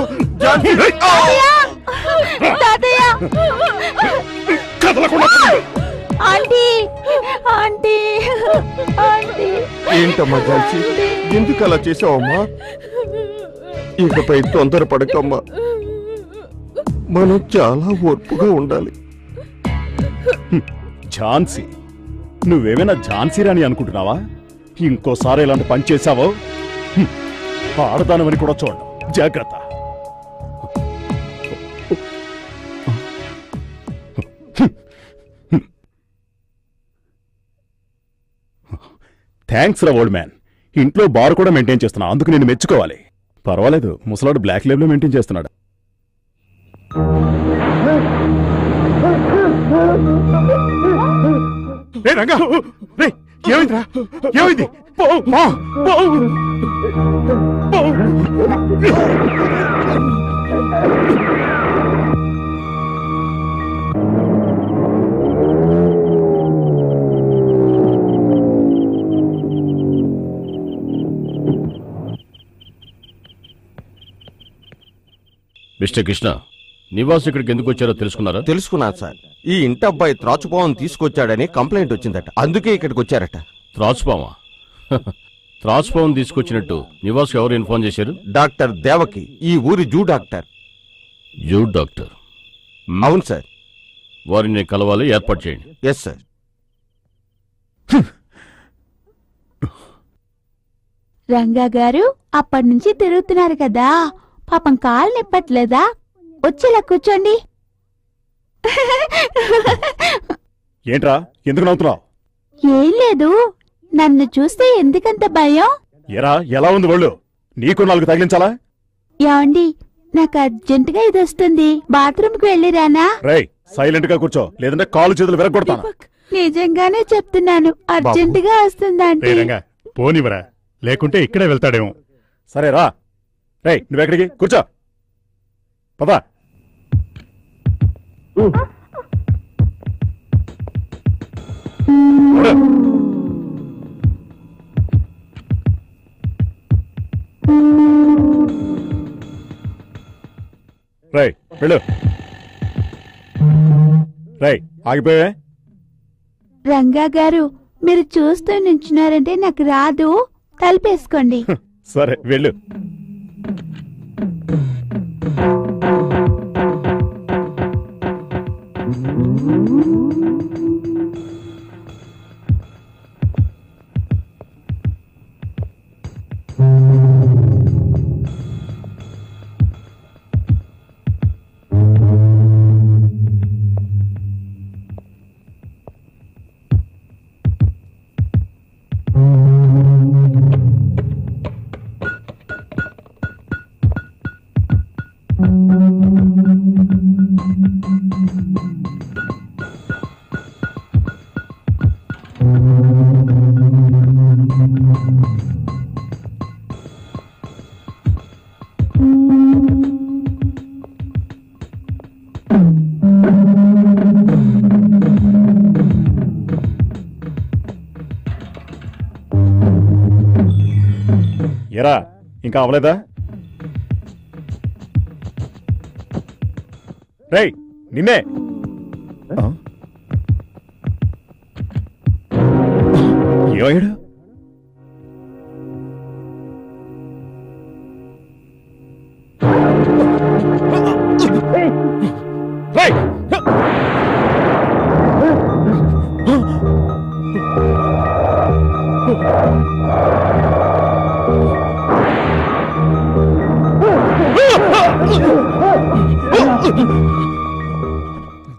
ఏంటమ్మా జాన్సీ, ఎందుకు అలా చేసావమ్మా? ఇకపై తొందరపడకమ్మా. మనం చాలా ఓర్పుగా ఉండాలి. ఝాన్సీ, నువ్వేమైనా ఝాన్సీ రాణి అనుకుంటున్నావా? ఇంకోసారి ఇలాంటి పని చేశావో ఆడదానమని కూడా చూడండి. జాగ్రత్త. థ్యాంక్స్ రా ఓల్డ్ మ్యాన్. ఇంట్లో బార్ కూడా మెయింటైన్ చేస్తున్నా, అందుకు నేను మెచ్చుకోవాలి. పర్వాలేదు, ముసలాడు బ్లాక్ లేబుల్ మెయింటైన్ చేస్తున్నాడు. రంగా, ఏమైందిరా? ఏమైంది? మిస్టర్ కృష్ణ, నివాస్ ఇక్కడికి ఎందుకు వచ్చారో తెలుసుకున్నారా? తెలుసుకున్నాను సార్. ఈ ఇంటి అబ్బాయి త్రాచుపావం తీసుకొచ్చాడని కంప్లైంట్ వచ్చిందట, అందుకే ఇక్కడికి వచ్చారట. త్రాచుపావా? త్రాచుపావం తీసుకొచ్చినట్టు నివాస్ ఎవరు ఇన్ఫార్మ్ చేశారు? డాక్టర్ దేవకి, ఈ ఊరి జూ డాక్టర్. Zoo doctor? అవును సార్. వారిని కలవాలి, ఏర్పాటు చేయండి. Yes sir. రంగా గారు అప్పటి నుంచి తిరుగుతున్నారు కదా, పాపం కాలు నిప్పట్లేదా? వచ్చేలా కూర్చోండి. ఏంట్రా, ఎందుకు నవ్వుతున్నావు? ఏం లేదు, నన్ను చూస్తే ఎందుకంత భయం? ఎరా, ఎలా ఉంది ఒళ్ళు? నీకు 4 తగిలించాలా? ఏమండి, నాకు అర్జెంటుగా ఇది వస్తుంది, బాత్రూమ్కి వెళ్ళిరానా? రేయ్, సైలెంట్ గా కూర్చో, లేదంటే కాలు చేతులు విరగొడతాను. నిజంగానే చెప్తున్నాను, అర్జెంటుగా వస్తుందండి. పోనివరా, లేకుంటే ఇక్కడే వెళ్తాడేమో. సరే రా. రేయ్, నువ్వెక్కడికి? కూర్చో. పదా. రేయ్, వెళ్ళు. రేయ్, ఆగిపోయా? రంగా గారు, మీరు చూస్తూ నించున్నారంటే నాకు రాదు, తలుపేసుకోండి. సరే, వెళ్ళు. ఎరా, ఇంకా అవలేదా? రేయ్, నిన్నే. ఏమయ్యాడు? రేయ్,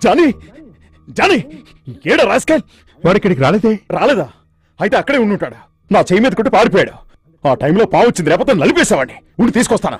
జానీ, జానీ, ఏడా రాస్కల్? వాడిక్కడికి రాలేదే. రాలేదా? అయితే అక్కడే ఉండుంటాడు. నా చెయ్యి మీద కొట్టి పారిపోయాడు. ఆ టైంలో పావు వచ్చింది, లేకపోతే నలిపేసేవాడిని. ఉండి తీసుకొస్తాను.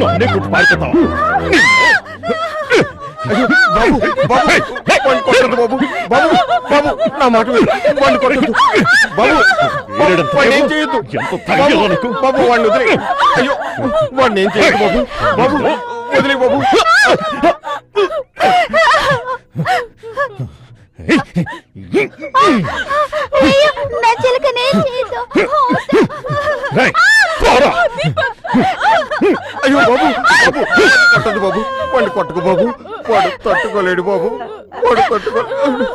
నన్నే కొట్టి పారిపోతావా? బాబు బాబు వాడిని కొట్టొద్దు బాబు. బాబు బాబు నా మాట విను. వాడిని కొట్టొద్దు బాబు. వాడిని ఏం చేయొద్దు బాబు. వాడిని వదిలే. అయ్యో వాడిని ఏం చేయొద్దు బాబు. బాబు వదిలే బాబు. నా చిలకనే చేయదు. అయ్యో బాబు బాబు కొట్టదు బాబు. వాడిని కొట్టకు బాబు. వాడు తట్టుకోలేడు బాబు. వాడు తట్టుకోలేడు.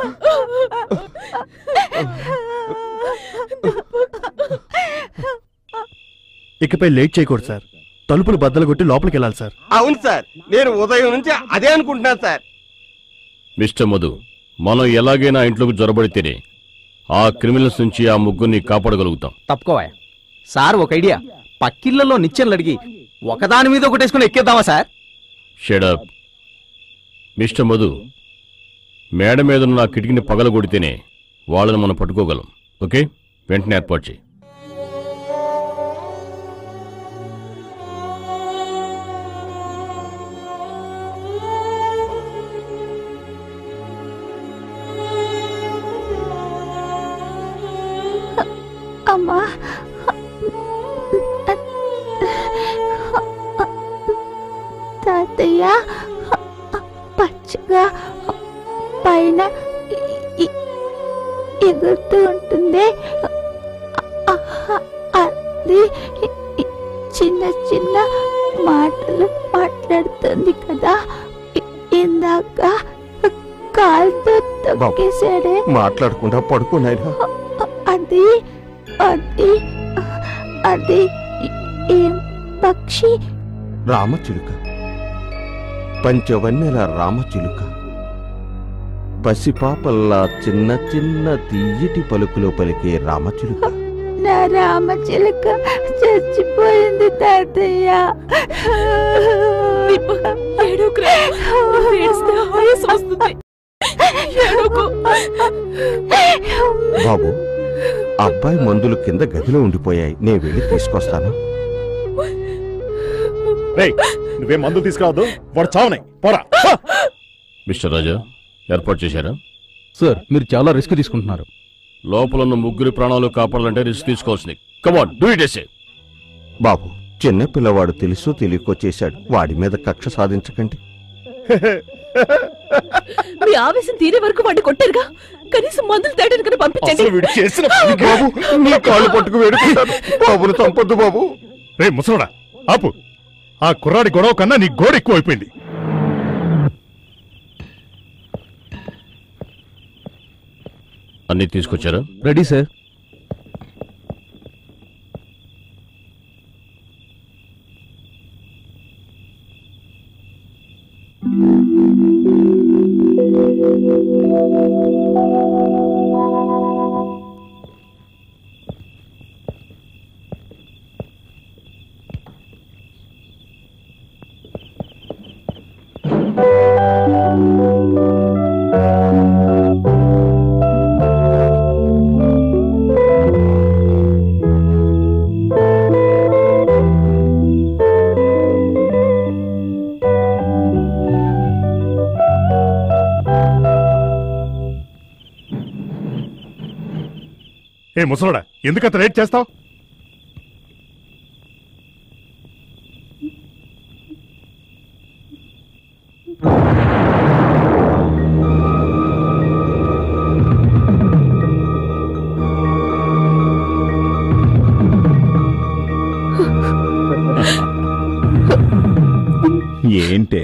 ఇకపై లేట్ చేయకూడదు సార్. తలుపులు బద్దలు కొట్టి లోపలికి వెళ్ళాలి సార్. అవును సార్, నేను ఉదయం నుంచి అదే అనుకుంటున్నాను సార్. మిస్టర్ మధు, మనం ఎలాగైనా ఇంట్లోకి జొరబడితేనే ఆ క్రిమినల్స్ నుంచి ఆ ముగ్గురిని కాపాడగలుగుతాం. తప్పుకోవా సార్. ఒక ఐడియా, పక్కిళ్లలో నిచ్చెనలు అడిగి ఒకదాని మీద ఒకటేసుకుని ఎక్కేద్దామా సార్? షడప్. మిస్టర్ మధు, మేడ మీద ఉన్న కిటికీని పగలగొడితేనే వాళ్ళని మనం పట్టుకోగలం. ఓకే, వెంటనే ఏర్పాటు చేయి. అమ్మా, తాతయ్య పచ్చగా పైన ఎగురుతూ ఉంటుంది. అది చిన్న చిన్న మాటలు మాట్లాడుతుంది కదా. ఇందాక కాలుతో తొక్కేశాడే. మాట్లాడకుండా పడుకున్నాయినా. అది అది అది ఏం పక్షి? రామచిలుక, పంచవన్నెల రామచిలుక. పసిపాపల్లా చిన్న చిన్న తీయటి పలుకులో పలికే రామచిలుక. నా రామచిలుక చచ్చిపోయింది తాతయ్య. బాబు, అబ్బాయి మందులు కింద గదిలో ఉండిపోయాయి. నేను వెళ్ళి తీసుకొస్తాను. నువ్వే మందులు తీసుకురావద్దు, వాడు చావనాయి. పోరా. మిస్టర్ రాజా, ఏర్పాటు చేశారా? సార్, మీరు చాలా రిస్క్ తీసుకుంటున్నారు. లోపల ఉన్న ముగ్గురి ప్రాణాలు కాపాడాలంటే రిస్క్ తీసుకోవాల్సింది. Come on, do it. Yes బాబు, చిన్న పిల్లవాడు తెలుసు తెలియకో చేశాడు. వాడి మీద కక్ష సాధించకండి. మీ ఆవేశం తీరే వరకు వాడిని కొట్టారుగా, కనీసం మందులు తేడానికి పంపించండి. బాబు, నీ కాళ్ళు పట్టుకు వేడుకుంటాను. బాబును చంపొద్దు బాబు. రే ముసలోడా, ఆపు. ఆ కుర్రాడి గొడవ కన్నా నీ గోడ ఎక్కువ అయిపోయింది. అన్ని తీసుకొచ్చారా? Ready sir. ఏ ముసలోడా, ఎందుకంత లేట్ చేస్తావు? ఏంటే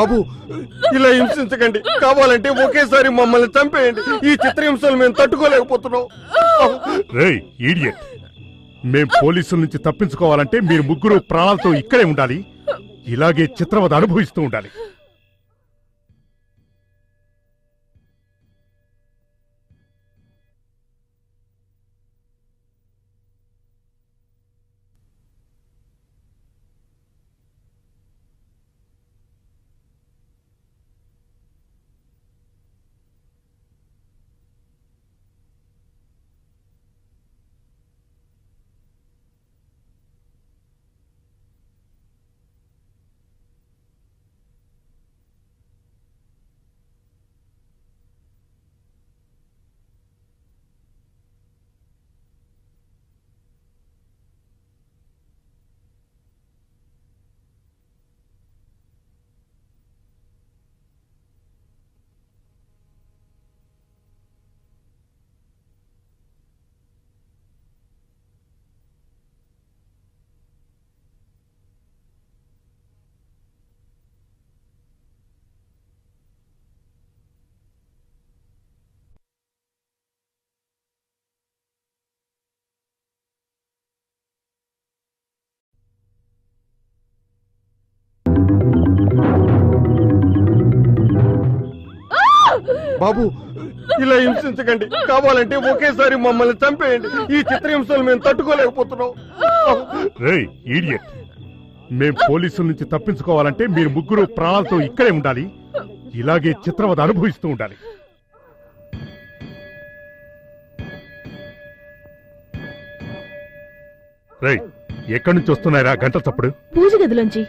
బాబు ఇలా హింసించకండి, కావాలంటే ఒకేసారి మమ్మల్ని చంపేయండి. ఈ చిత్రహింసలు మేము తట్టుకోలేకపోతున్నాం. రేయ్ ఈడియట్, మేం పోలీసుల నుంచి తప్పించుకోవాలంటే మీరు ముగ్గురు ప్రాణాలతో ఇక్కడే ఉండాలి, ఇలాగే చిత్రవద అనుభవిస్తూ ఉండాలి. బాబు ఇలా హింసించకండి, కావాలంటే ఒకేసారి మమ్మల్ని చంపేయండి. ఈ చిత్రహింసలు మేము తట్టుకోలేకపోతున్నాం. రేయ్ ఈడియట్, మేం పోలీసుల నుంచి తప్పించుకోవాలంటే మీరు ముగ్గురు ప్రాణాలతో ఇక్కడే ఉండాలి, ఇలాగే చిత్రవద అనుభవిస్తూ ఉండాలి. రేయ్ ఎక్కడి నుంచి వస్తున్నారా గంట తప్పుడు? పూజ గదిలోంచి.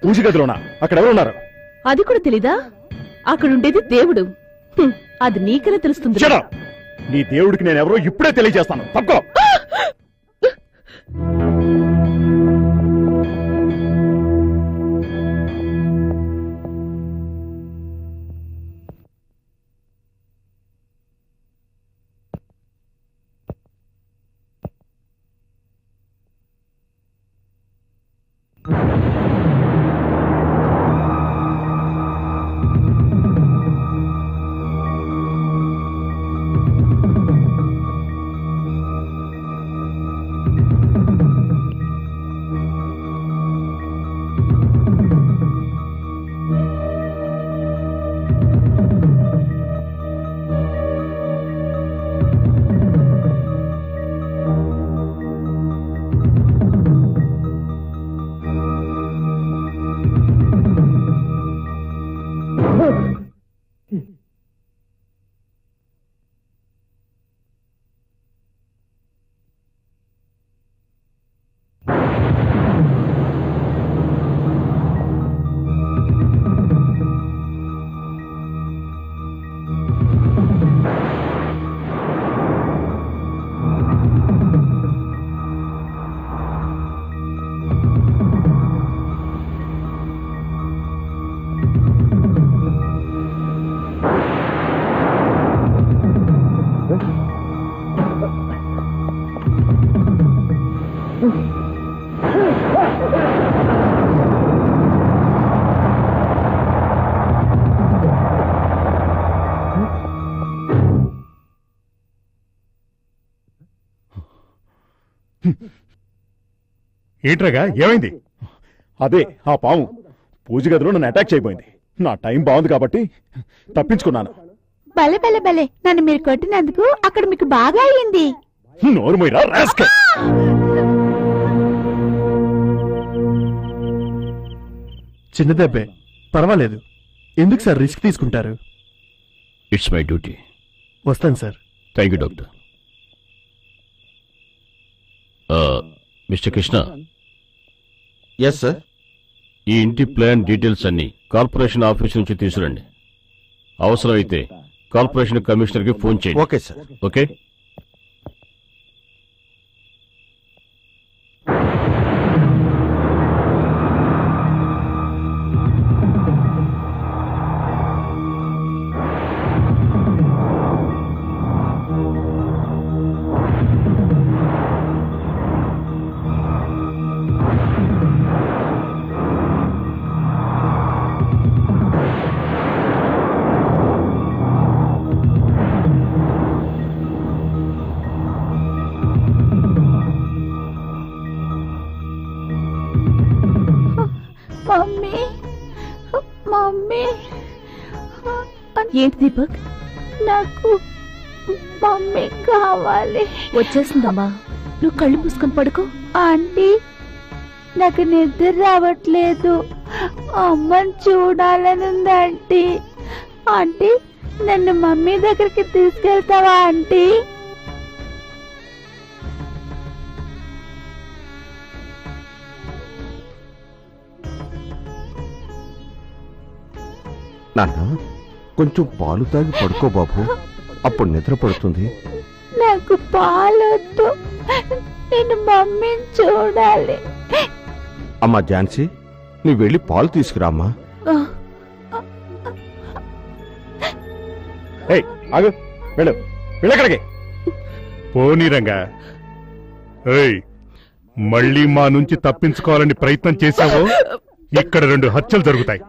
పూజ గదిలోనా? అక్కడ ఎవరు ఉన్నారు? అది కూడా తెలీదా? అక్కడుండేది దేవుడు. అది నీకెలా తెలుస్తుంది? నీ దేవుడికి నేనెవరో ఇప్పుడే తెలియజేస్తాను. తప్పుకో. ఏంట్రగా ఏమైంది? అదే ఆ పాము పూజ గదిలో నన్ను అటాక్ చేయబోయింది. నా టైం బాగుంది కాబట్టి తప్పించుకున్నాను. భలే భలే భలే, నన్ను మీరు కొట్టినందుకు అక్కడ మీకు బాగా అయింది. నోరు మూయరా రాస్కెల్. చిన్న దెబ్బే, పర్వాలేదు. ఎందుకు సార్ రిస్క్ తీసుకుంటారు? It's my duty. వస్తాను sir. Thank you doctor. Mister Krishna. Yes sir. ఈ ఇంటి ప్లాన్ డీటెయిల్స్ అన్ని కార్పొరేషన్ ఆఫీస్ నుంచి తీసుకురండి. అవసరమైతే కార్పొరేషన్ కమిషనర్కి ఫోన్ చేయండి. Okay sir. ఓకే. ఏంటి దీపక్? నాకు మమ్మీ కావాలి. వచ్చేసిందమ్మా, నువ్వు కళ్ళు మూసుకొని పడుకో. ఆంటీ, నాకు నిద్ర రావట్లేదు. అమ్మని చూడాలనుంది ఆంటీ. ఆంటీ, నన్ను మమ్మీ దగ్గరికి తీసుకెళ్తావా ఆంటీ? నాన్న, కొంచెం పాలు తాగి పడుకో బాబు, అప్పుడు నిద్ర పడుతుంది. నాకు పాలొద్దు, నేను మమ్మీని చూడాలి. అమ్మా ఝాన్సీ, నువ్వు వెళ్ళి పాలు తీసుకురామ్మా. వెళ్ళక్కడికి పోనీ రంగా. ఏయ్, మళ్ళీ మా నుంచి తప్పించుకోవాలని ప్రయత్నం చేశావో ఇక్కడ 2 హత్యలు జరుగుతాయి.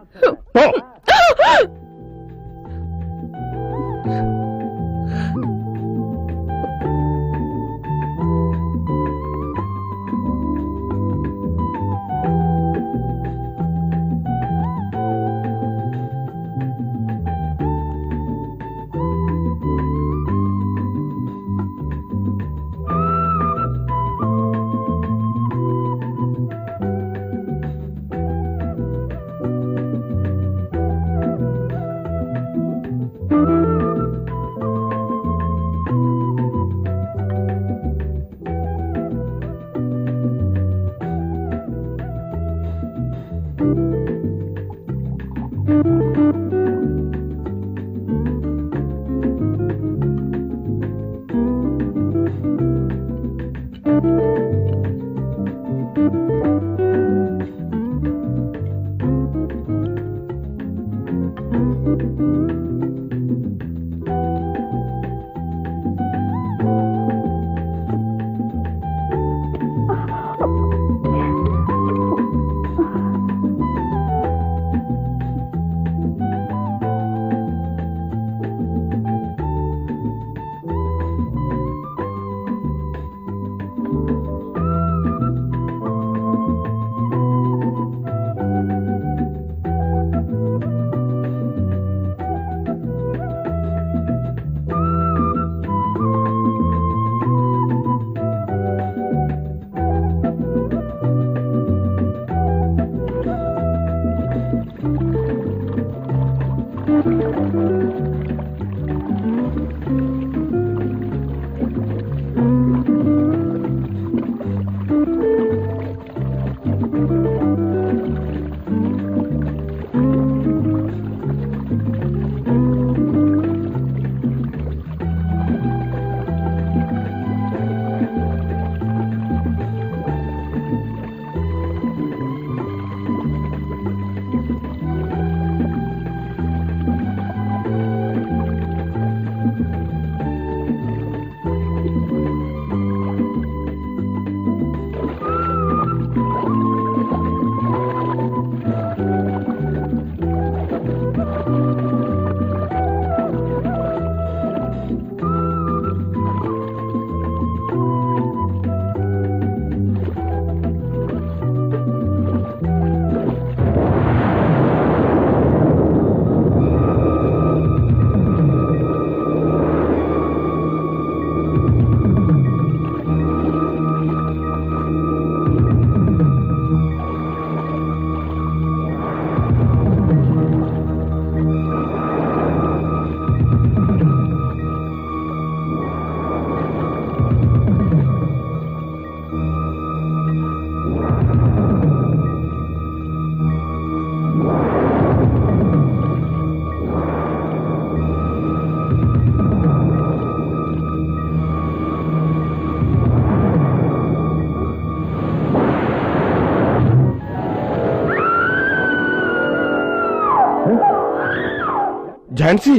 ఝాన్సీ,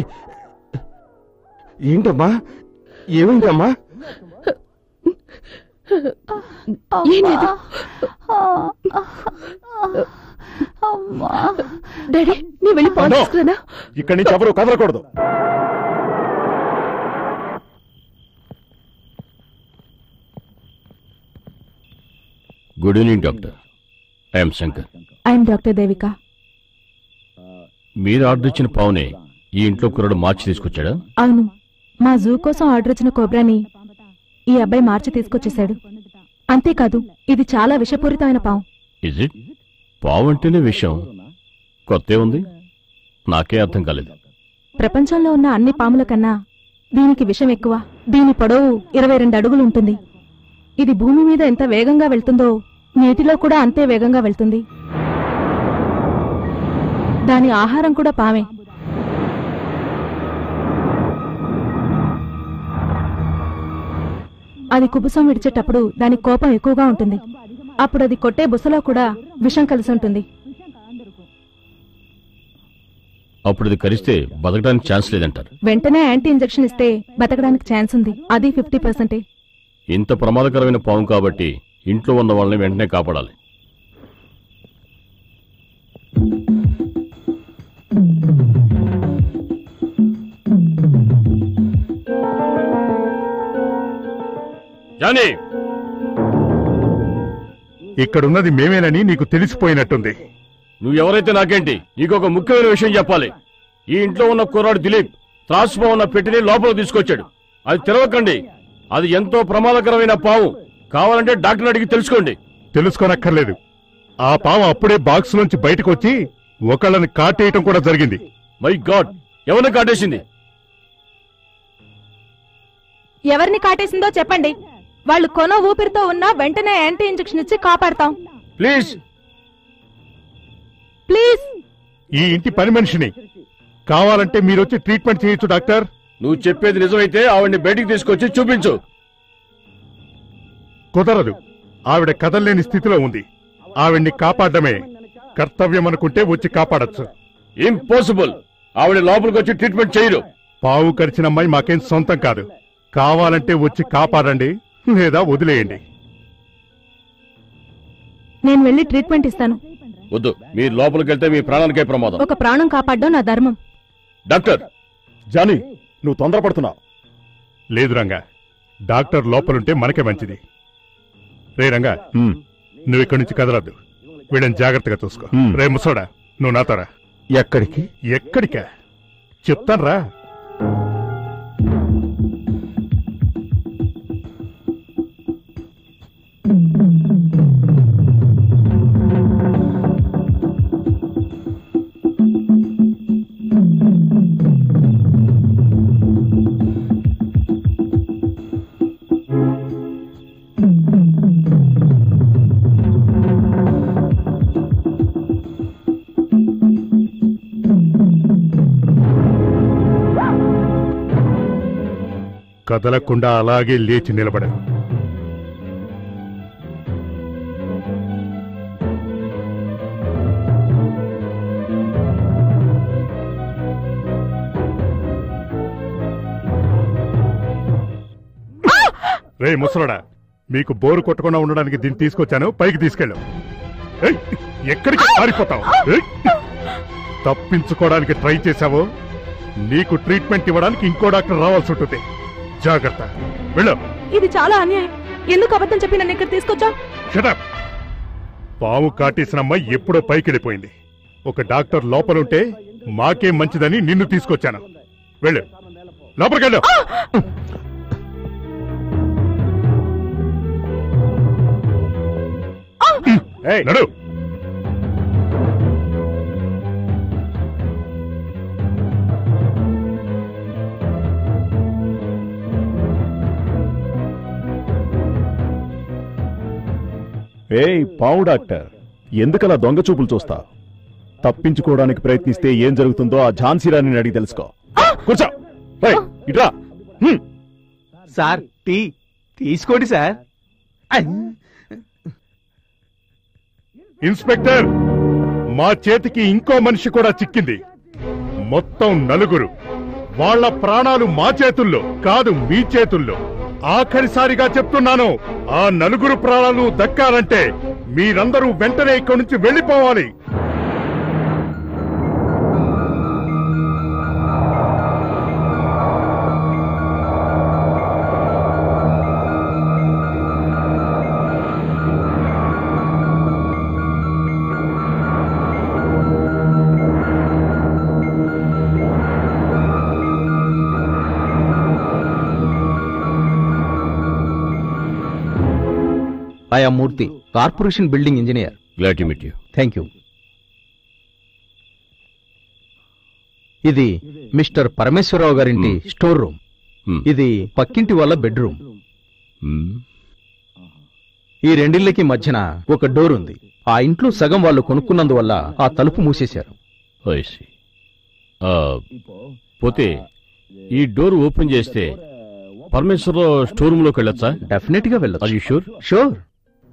ఏంటమ్మా, ఏమైందమ్మా? డాడీ, నీ వెళ్ళి పాలు తీసుకురానా? ఇక్కడి నుంచి ఎవరు కదలకూడదు. Good evening doctor. I'm Shankar. I'm doctor Devika. మీరు ఆర్డర్ ఇచ్చిన పావునే ఈ ఇంట్లో కుర్రాడు మార్చి తీసుకొచ్చాడా? అవును, మా జూ కోసం ఆర్డర్ వచ్చిన కోబ్రాని ఈ అబ్బాయి మార్చి తీసుకొచ్చేశాడు. అంతేకాదు, ఇది చాలా విషపూరితమైన పాము. Is it? పావు అంటేనే విషయం, కొత్తే ఉంది, నాకే అర్థం కాలేదు. ప్రపంచంలో ఉన్న అన్ని పాముల కన్నా దీనికి విషం ఎక్కువ. దీని పొడవు 22 అడుగులు ఉంటుంది. ఇది భూమి మీద ఎంత వేగంగా వెళ్తుందో నీటిలో కూడా అంతే వేగంగా వెళ్తుంది. దాని ఆహారం కూడా పామే. అది కుబుసం విడిచేటప్పుడు దాని కోపం ఎక్కువగా ఉంటుంది. అప్పుడు అది కొట్టే బుసలో కూడా విషం కలిసి ఉంటుంది. అప్పుడు అది కరిస్తే బతకడానికి ఛాన్స్ లేదంటారు. వెంటనే యాంటీ ఇంజెక్షన్ ఇస్తే బతకడానికి ఛాన్స్ ఉంది, అది 50%. ఇంత ప్రమాదకరమైన పాము కాబట్టి ఇంట్లో ఉన్న వాళ్ళని వెంటనే కాపాడాలి. జానీ, ఇక్కడున్నది మేమేనని నీకు తెలిసిపోయినట్టుంది. నువ్వెవరైతే నాకేంటి, నీకొక ముఖ్యమైన విషయం చెప్పాలి. ఈ ఇంట్లో ఉన్న కుర్రాడు దిలీప్ త్రాసుపా ఉన్న పెట్టిని లోపల తీసుకొచ్చాడు. అది తెరవకండి, అది ఎంతో ప్రమాదకరమైన పాము. కావాలంటే డాక్టర్ అడిగి తెలుసుకోండి. తెలుసుకోనక్కర్లేదు. ఆ పాము అప్పుడే బాక్స్ నుంచి బయటకు వచ్చి ఒకళ్ళని కాటేయటం కూడా జరిగింది. మై గాడ్, ఎవరిని కాటేసింది? ఎవరిని కాటేసిందో చెప్పండి. వాళ్ళు కొన ఊపిరితో ఉన్నా వెంటనే యాంటీ ఇంజెక్షన్ ఇచ్చి కాపాడతాం. Please please. ఈ ఇంటి పని మనిషిని, కావాలంటే మీరొచ్చి ట్రీట్మెంట్ చేయొచ్చు డాక్టర్. నువ్వు చెప్పేది నిజమైతే ఆవిడ్ని బయటికి తీసుకొచ్చి చూపించు. కుదరదు, ఆవిడ కదల్లేని స్థితిలో ఉంది. ఆవిడ్ని కాపాడమే కర్తవ్యం అనుకుంటే వచ్చి కాపాడచ్చు. ఇంపాసిబుల్. ఆవిడ లోపలికి వచ్చి ట్రీట్మెంట్ చేయరు. పావు కరిచిన అమ్మాయి మాకేం సొంతం కాదు. కావాలంటే వచ్చి కాపాడండి, లేదా వదిలేయండి. నేను వెళ్ళి ట్రీట్మెంట్ ఇస్తాను. వద్దు, మీరు లోపలికి వెళ్తే మీ ప్రాణానికే ప్రమాదం. ఒక ప్రాణం కాపాడడం నా ధర్మం. డాక్టర్. జానీ, నువ్వు తొందరపడుతున్నావు. లేదు రంగా, డాక్టర్ లోపలుంటే మనకే మంచిది. రే రంగా, నువ్వు ఇక్కడి నుంచి కదలద్దు. వీళ్ళని జాగ్రత్తగా చూసుకో. రే ముసోడా, నువ్వు నాతోరా. ఎక్కడికి? ఎక్కడికా చెప్తాన్రా. కదలకుండా అలాగే లేచి నిలబడారు. రే ముసలోడా, మీకు బోరు కొట్టకుండా ఉండడానికి దీన్ని తీసుకొచ్చాను, పైకి తీసుకెళ్ళు. ఎక్కడికి పారిపోతావు? తప్పించుకోవడానికి ట్రై చేశావో నీకు ట్రీట్మెంట్ ఇవ్వడానికి ఇంకో డాక్టర్ రావాల్సి ఉంటుంది. జాగ్రత్త, వెళ్ళు. ఇది చాలా అన్యాయం. ఎందుకు అబద్ధం చెప్పి నన్ను ఇక్కడ తీసుకొచ్చా? షటప్. పాము కాటేసిన అమ్మాయి ఎప్పుడో పైకి వెళ్ళిపోయింది. ఒక డాక్టర్ లోపలుంటే మాకేం మంచిదని నిన్ను తీసుకొచ్చాను. వెళ్ళు, లోపలికెళ్ళు. నడు. ఏయ్ పావు డాక్టర్, ఎందుకలా దొంగ చూపులు చూస్తా? తప్పించుకోవడానికి ప్రయత్నిస్తే ఏం జరుగుతుందో ఆ ఝాన్సీ రాణిని అడిగి తెలుసుకో. కూర్చో. ఇట్రా. సార్, టీ తీసుకోండి సార్. ఇన్స్పెక్టర్, మా చేతికి ఇంకో మనిషి కూడా చిక్కింది. మొత్తం 4. వాళ్ళ ప్రాణాలు మా చేతుల్లో కాదు, మీ చేతుల్లో. ఆఖరిసారిగా చెప్తున్నాను, ఆ 4 ప్రాణాలు దక్కాలంటే మీరందరూ వెంటనే ఇక్కడి నుంచి వెళ్ళిపోవాలి. I am Murthy, corporation building engineer. Glad to meet you. Thank you. ఇది మిస్టర్ పరమేశ్వరరావు గారింటి స్టోర్ రూమ్. ఇది పక్కింటి వాళ్ళ బెడ్రూమ్. ఈ రెండిళ్ళకి మధ్యన ఒక డోర్ ఉంది. ఆ ఇంట్లో సగం వాళ్ళు కొనుక్కున్నందువల్ల ఆ తలుపు మూసేశారు. పోతే ఈ డోర్ ఓపెన్ చేస్తే పరమేశ్వరరావు స్టోర్ రూమ్ లోకి వెళ్ళొచ్చా? డెఫినెట్ గా వెళ్ళొచ్చు. Are you sure? షూర్.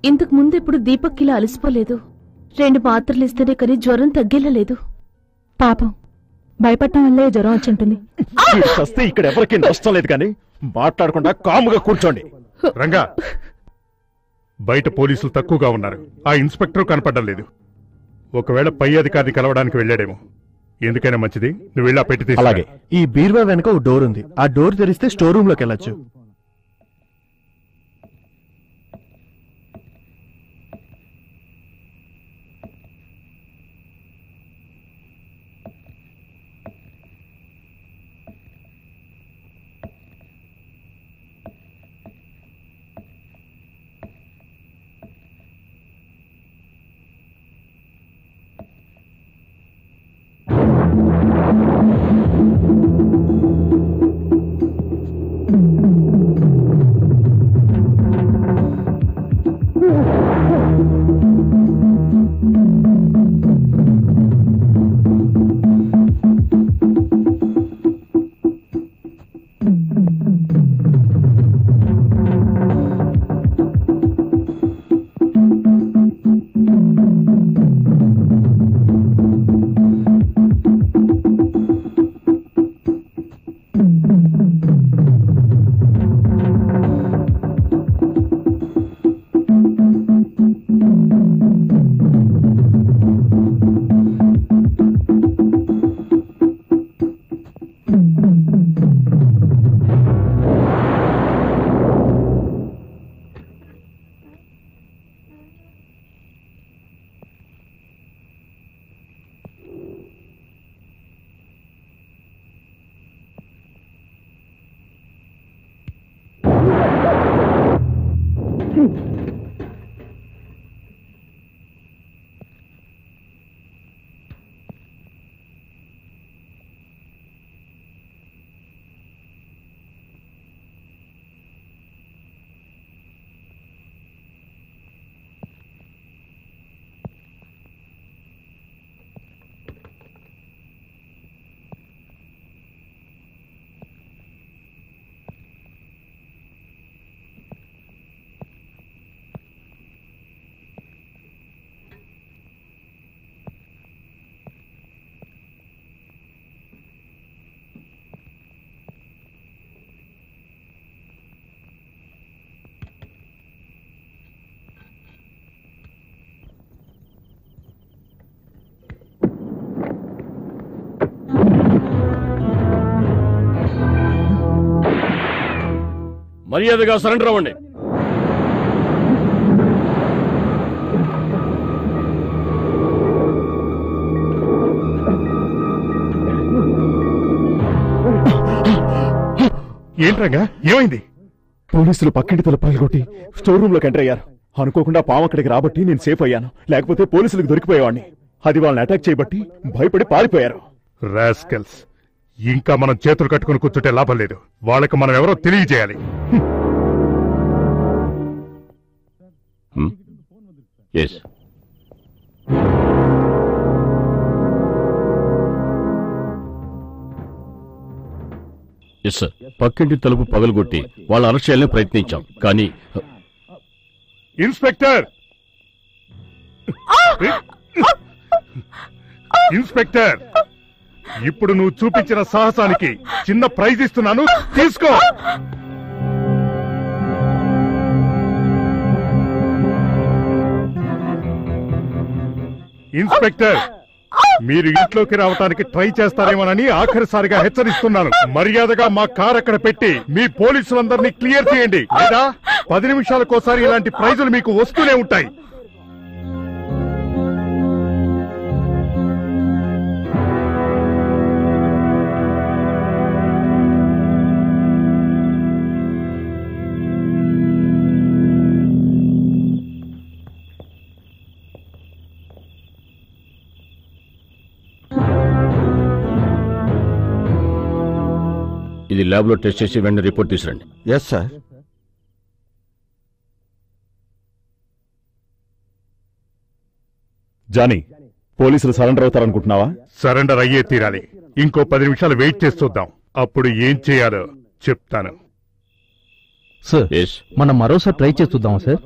ఇంతకు ముందు ఇప్పుడు దీపక్ ఇలా అలసిపోలేదు. 2 మాత్రలు ఇస్తేనే కానీ జ్వరం తగ్గేలా లేదు. పాపం భయపడటం వల్లే జ్వరం వచ్చుంటుంది. వస్తే ఇక్కడ ఎవరికి నష్టం లేదు, కానీ మాట్లాడకుండా కాముగా కూర్చోండి. రంగా, బయట పోలీసులు తక్కువగా ఉన్నారు. ఆ ఇన్స్పెక్టర్ కనపడడం లేదు. ఒకవేళ పై అధికారిని కలవడానికి వెళ్ళాడేమో. ఎందుకైనా మంచిది నువ్వు వెళ్ళి ఆ పెట్టి తీసి. అలాగే. ఈ బీర్వా వెనక ఒక డోర్ ఉంది. ఆ డోర్ తెరిస్తే స్టోర్ రూమ్ లోకి వెళ్ళొచ్చు. మర్యాదగా సరెండర్ అవ్వండి. ఏంట్రంగా, ఏమైంది? పోలీసులు పక్కింటి తలుపులు కొట్టి స్టోర్ రూమ్ లోకి ఎంటర్ అయ్యారు. అనుకోకుండా పాము అక్కడికి రాబట్టి నేను సేఫ్ అయ్యాను. లేకపోతే పోలీసులకు దొరికిపోయేవాడిని. అది వాళ్ళని అటాక్ చేయబట్టి భయపడి పారిపోయారు. రాస్కెల్స్, ఇంకా మనం చేతులు కట్టుకుని కూర్చుంటే లాభం లేదు. వాళ్ళకి మనం ఎవరో తెలియజేయాలి. సార్, పక్కింటి తలుపు పగలగొట్టి వాళ్ళ అరెస్ట్ చేయాలని ప్రయత్నించాం, కానీ ఇన్స్పెక్టర్ ఇన్స్పెక్టర్ ఇప్పుడు నువ్వు చూపించిన సాహసానికి చిన్న ప్రైజ్ ఇస్తున్నాను, తీసుకో. ఇన్స్పెక్టర్, మీరు ఇంట్లోకి రావడానికి ట్రై చేస్తారేమోనని ఆఖరిసారిగా హెచ్చరిస్తున్నాను. మర్యాదగా మా కార్ అక్కడ పెట్టి మీ పోలీసులందరినీ క్లియర్ చేయండి, లేదా 10 నిమిషాలకోసారి ఇలాంటి ప్రైజులు మీకు వస్తూనే ఉంటాయి. ఇది ల్యాబ్లో టెస్ట్ చేసి వెంటనే రిపోర్ట్ తీసురండి. Yes sir. జానీ, పోలీసులు సరెండర్ అవుతారనుకుంటున్నావా? సరెండర్ అయ్యే తీరాలి. ఇంకో 10 నిమిషాలు వెయిట్ చేసి చూద్దాం. అప్పుడు ఏం చేయాలో చెప్తాను. సార్, మనం మరోసారి ట్రై చేసి చూద్దామా సార్?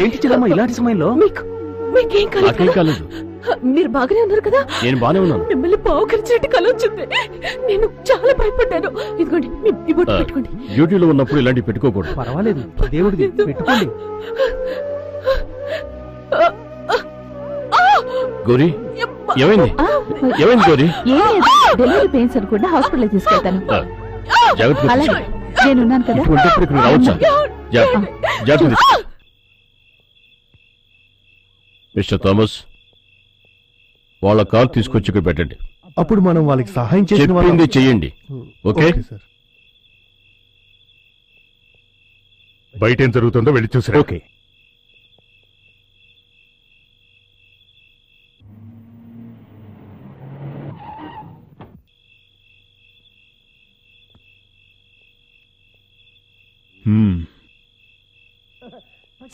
ఏంటి చిన్నమ్మ ఇలాంటి సమయంలో? మీకేం కాలేదు? మీరు బాగానే ఉన్నారు కదా? నేను బానే ఉన్నాను. మిమ్మల్ని పావు కరిచినట్టు కల వచ్చింది. నేను చాలా భయపడ్డాను. ఇదిగోండి ఈ బొట్టు పెట్టుకోండి. డ్యూటీలో ఉన్నప్పుడు ఇలాంటివి పెట్టుకోకూడదు. పర్వాలేదు, దేవుడిది పెట్టుకోండి. గౌరీ ఏమైంది? ఏమైంది గౌరీ? డెలివరీ పెయిన్స్ అనుకుంటే హాస్పిటల్ తీసుకెళ్తాను. జాగ్రత్తగా అలాగే నేనున్నాను కదా. రావచ్చా? జాగ్రత్త. మిస్టర్ థామస్, వాళ్ళ కార్ తీసుకొచ్చి ఇక్కడ పెట్టండి. అప్పుడు మనం వాళ్ళకి సహాయం చెప్పింది చెయ్యండి. Okay sir. బయట ఏం జరుగుతుందో వెళ్ళి చూసి. ఓకే.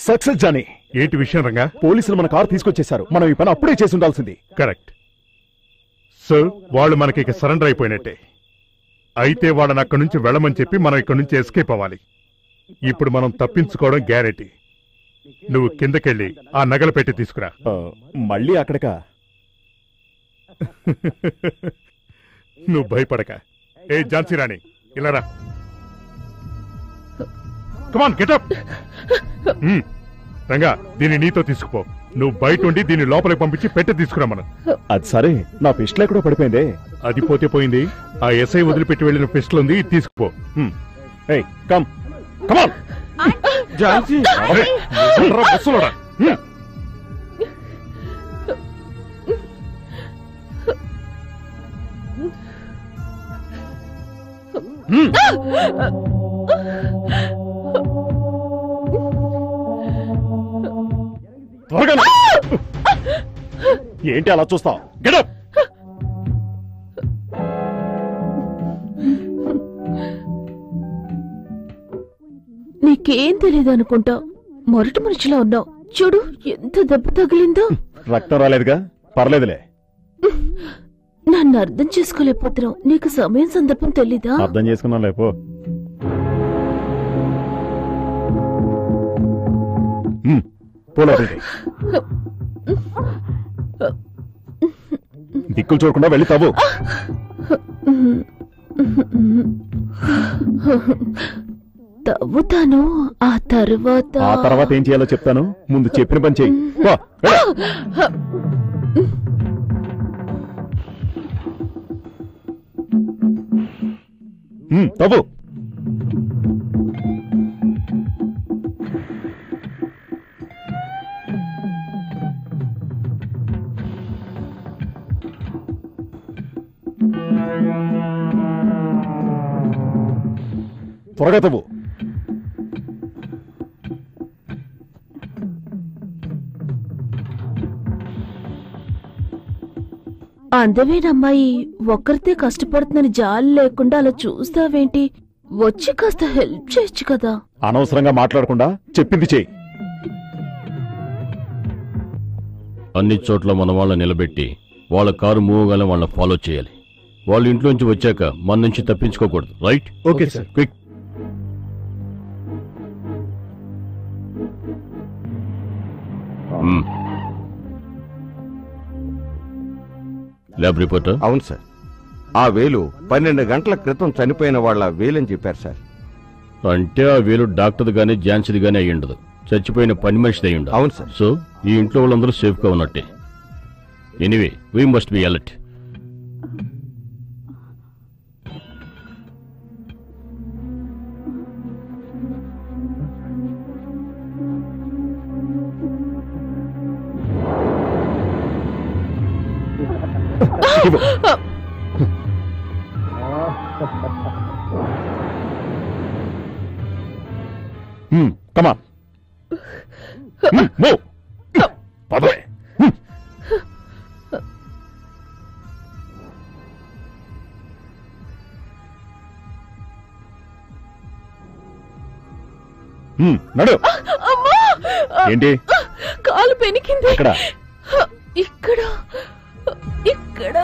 Success Johnny. ఏంటి విషయం రంగా? పోలీసులు మన కారు తీసుకొచ్చేశారు. మనం ఈ పని అప్పుడే చేసి ఉండాల్సింది. కరెక్ట్. సో వాళ్ళు మనకి ఇక సరెండర్ అయిపోయినట్టే. అయితే వాళ్ళని అక్కడి నుంచి వెళ్ళమని చెప్పి మనం ఇక్కడి నుంచి ఎస్కేప్ అవ్వాలి. ఇప్పుడు మనం తప్పించుకోవడం గ్యారెంటీ. నువ్వు కిందకెళ్ళి ఆ నగలు పెట్టి తీసుకురా. మళ్ళీ అక్కడికా? నువ్వు భయపడక. ఏ ఝాన్సీ రాణి, ఇలా రా. Come on get up. రంగా, దీన్ని నీతో తీసుకుపో. నువ్వు బయట ఉండి దీన్ని లోపలికి పంపించి పెట్టి తీసుకురా. మనం అది సరే, నా పిస్టల్ ఎక్కడో పడిపోయిందే. అది పోతే పోయింది. ఆ ఎస్ఐ వదిలిపెట్టి వెళ్ళిన పిస్టల్ ఉంది, తీసుకుపో. Come come on Jhansi. బస్సులోడా? ఏంటి అలా చూస్తావు? గెటప్. నీకేం తెలియదు అనుకుంటా. మొరటి మనిషిలో ఉన్నావు. చూడు ఎంత దెబ్బ తగిలిందో. రక్తం రాలేదుగా? పర్లేదులే. నన్ను అర్థం చేసుకోలేకపోతున్నావు. నీకు సమయం సందర్భం తెలీదా? అర్థం చేసుకున్నా లేపో. పోలోపలికి దిక్కులు చూడకుండా వెళ్ళి తవ్వు. తవ్వుతాను. ఆ తర్వాత ఏం చేయాలో చెప్తాను. ముందు చెప్పిన పని చెయ్యి. తవ్వు. త్వరగా తవ్వు. అందమేనమ్మాయి ఒక్కరితే కష్టపడుతుందని జాలి లేకుండా అలా చూస్తావేంటి? వచ్చి కాస్త హెల్ప్ చేయొచ్చు కదా. అనవసరంగా మాట్లాడకుండా చెప్పింది చెయ్యి. అన్ని చోట్ల మన వాళ్ళని నిలబెట్టి వాళ్ళ కారు మూవ్ గానే వాళ్ళని ఫాలో చేయాలి. వాళ్ళు ఇంట్లోంచి వచ్చాక మన నుంచి తప్పించుకోకూడదు. Right? Okay sir. Quick. Lab reporter. అవును సార్. ఆ వేలు 12 గంటల క్రితం చనిపోయిన వాళ్ళ వేలని చెప్పారు సార్. అంటే ఆ వేలు డాక్టర్ది గానీ ఝాన్సీది గానీ అయ్యి ఉండదు. చచ్చిపోయిన పని మనిషిది అయ్యి ఉండదు. అవును సార్. సో ఈ ఇంట్లో వాళ్ళందరూ సేఫ్ గా ఉన్నట్టే. Anyway we must be alert. Come on. Move. Padre. నడు. ఏంటి? కాలు పెనికింది. ఎక్కడ? ఇక్కడ. ఇక్కడ.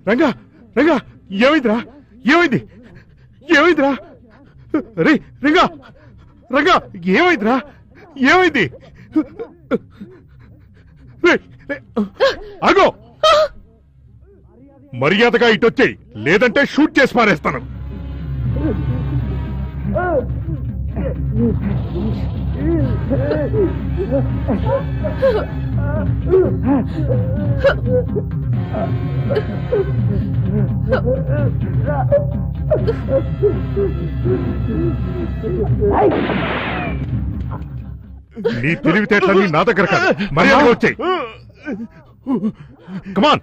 రంగా రంగా ఏమైందిరా ఏమైంది ఏమైందిరా రే రంగా రంగా ఏమైందిరా ఏమైంది ఆగో మర్యాదగా ఇటొచ్చేయి లేదంటే షూట్ చేసి పారేస్తాను నీ తెలివితేటలన్నీ నా దగ్గర కాదు మర్యాదగా వచ్చేయి కమాన్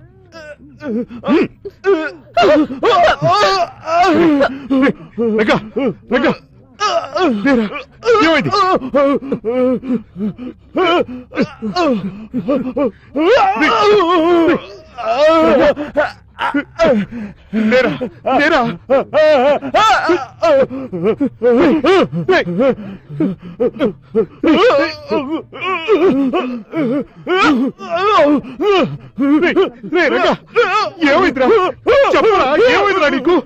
రంగా రంగా ఏమైంది నేరా నేరా ఏమైందిరా చెప్పరా ఏమైందిరా నీకు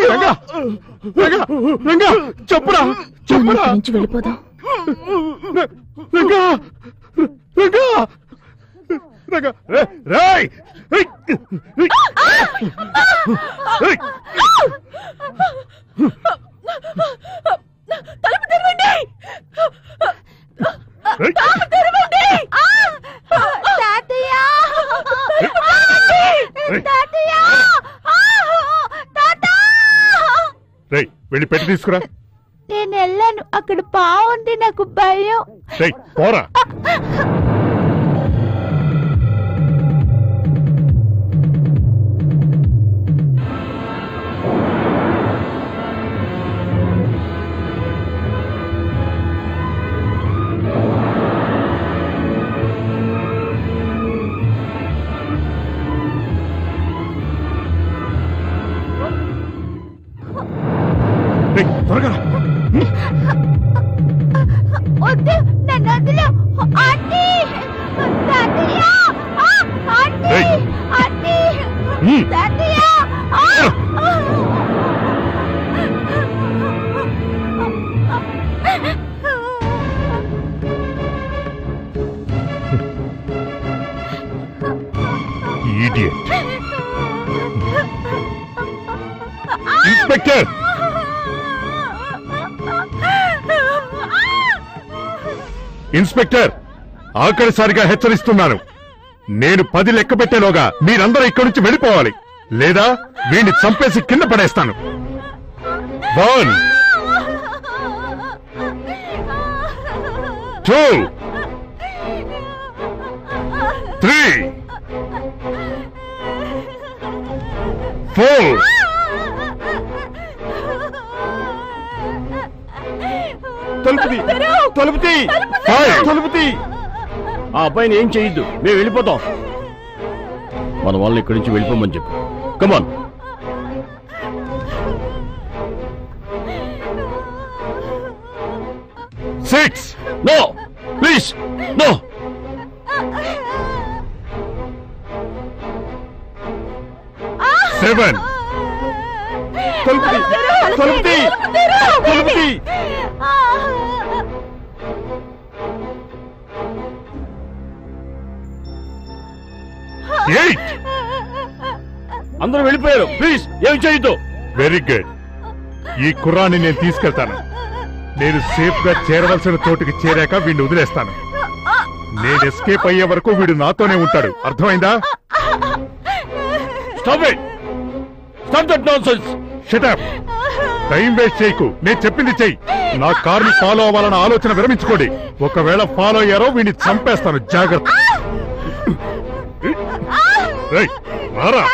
రంగా రంగా రంగా చెప్పురా చెప్పురా వెళ్ళిపోదాం రంగా రంగా రంగా రాయ్ తలుపు తెరవండి తలుపు తెరవండి తాతయ్య తాతయ్య తాత రేయ్ వెళ్ళి పెట్టి తీసుకురా నేను వెళ్ళాను అక్కడ బాగుంది నాకు భయం పోరా. త్వరగా వద్దు, నన్ను వదిలు. ఆంటీ, తాతయ్య, ఆంటీ, ఆంటీ, తాతయ్య. Idiot. ఇన్స్పెక్టర్, ఇన్స్పెక్టర్, ఆఖరిసారిగా హెచ్చరిస్తున్నాను. నేను 10 లెక్క పెట్టేలోగా మీరందరూ ఇక్కడి నుంచి వెళ్ళిపోవాలి, లేదా వీడిని చంపేసి కింద పడేస్తాను. 1 2 3 4 తలుపుతి. ఆ అబ్బాయిని ఏం చేయొద్దు, మేము వెళ్ళిపోతాం. మన వాళ్ళని ఇక్కడి నుంచి వెళ్ళిపోమని చెప్పు. Come on. Six. No please, no. Seven. తలుపుతి. 8. అందరూ వెళ్ళిపోయారు, ప్లీజ్ ఏం చేయొద్దు. Very good. ఈ కుర్రాన్ని నేను తీసుకెళ్తాను. నేను సేఫ్ గా చేరవలసిన చోటుకి చేరాక వీడిని వదిలేస్తాను. నేను ఎస్కేప్ అయ్యే వరకు వీడు నాతోనే ఉంటాడు. అర్థమైందా? Stop it. Stop that nonsense. Shut up. Time waste చేయకు. నేను చెప్పింది చెయ్యి. నా కారుని ఫాలో అవ్వాలన్న ఆలోచన విరమించుకోండి. ఒకవేళ ఫాలో అయ్యారో వీడిని చంపేస్తాను. జాగ్రత్త. రారా.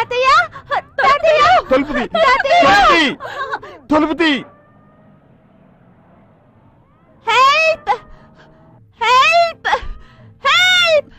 తాతయ్య తాతయ్య తలుపుది తాతయ్య తలుపుది హెల్ప్ హెల్ప్ హెల్ప్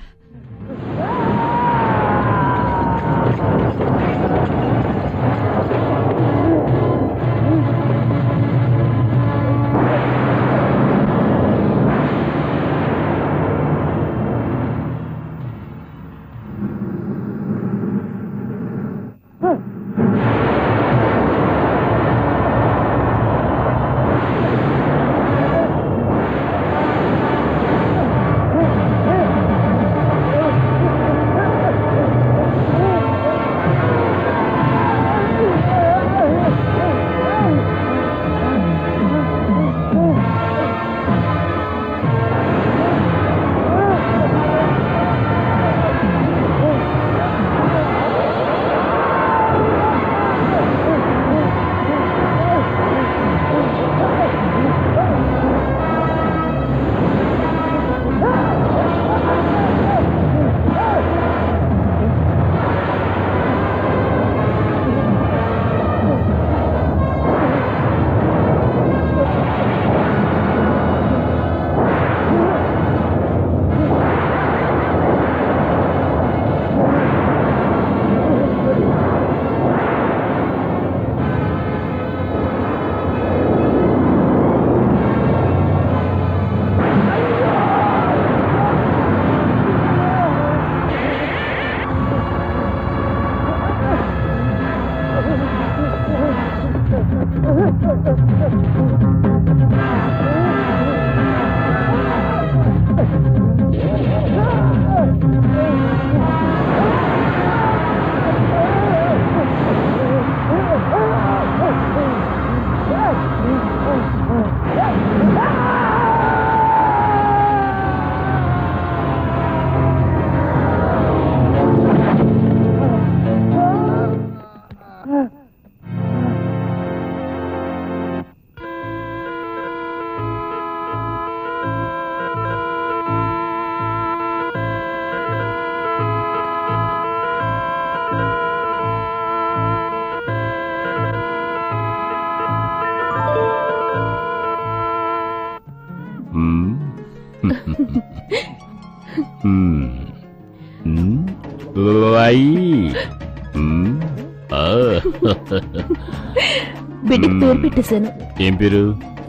బిడ్డకి పేరు పెట్టేశాను. ఏం పేరు?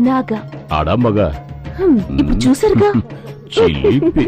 నాగా. ఆడా మగా? ఇప్పుడు చూసారుగా. చిలిపి.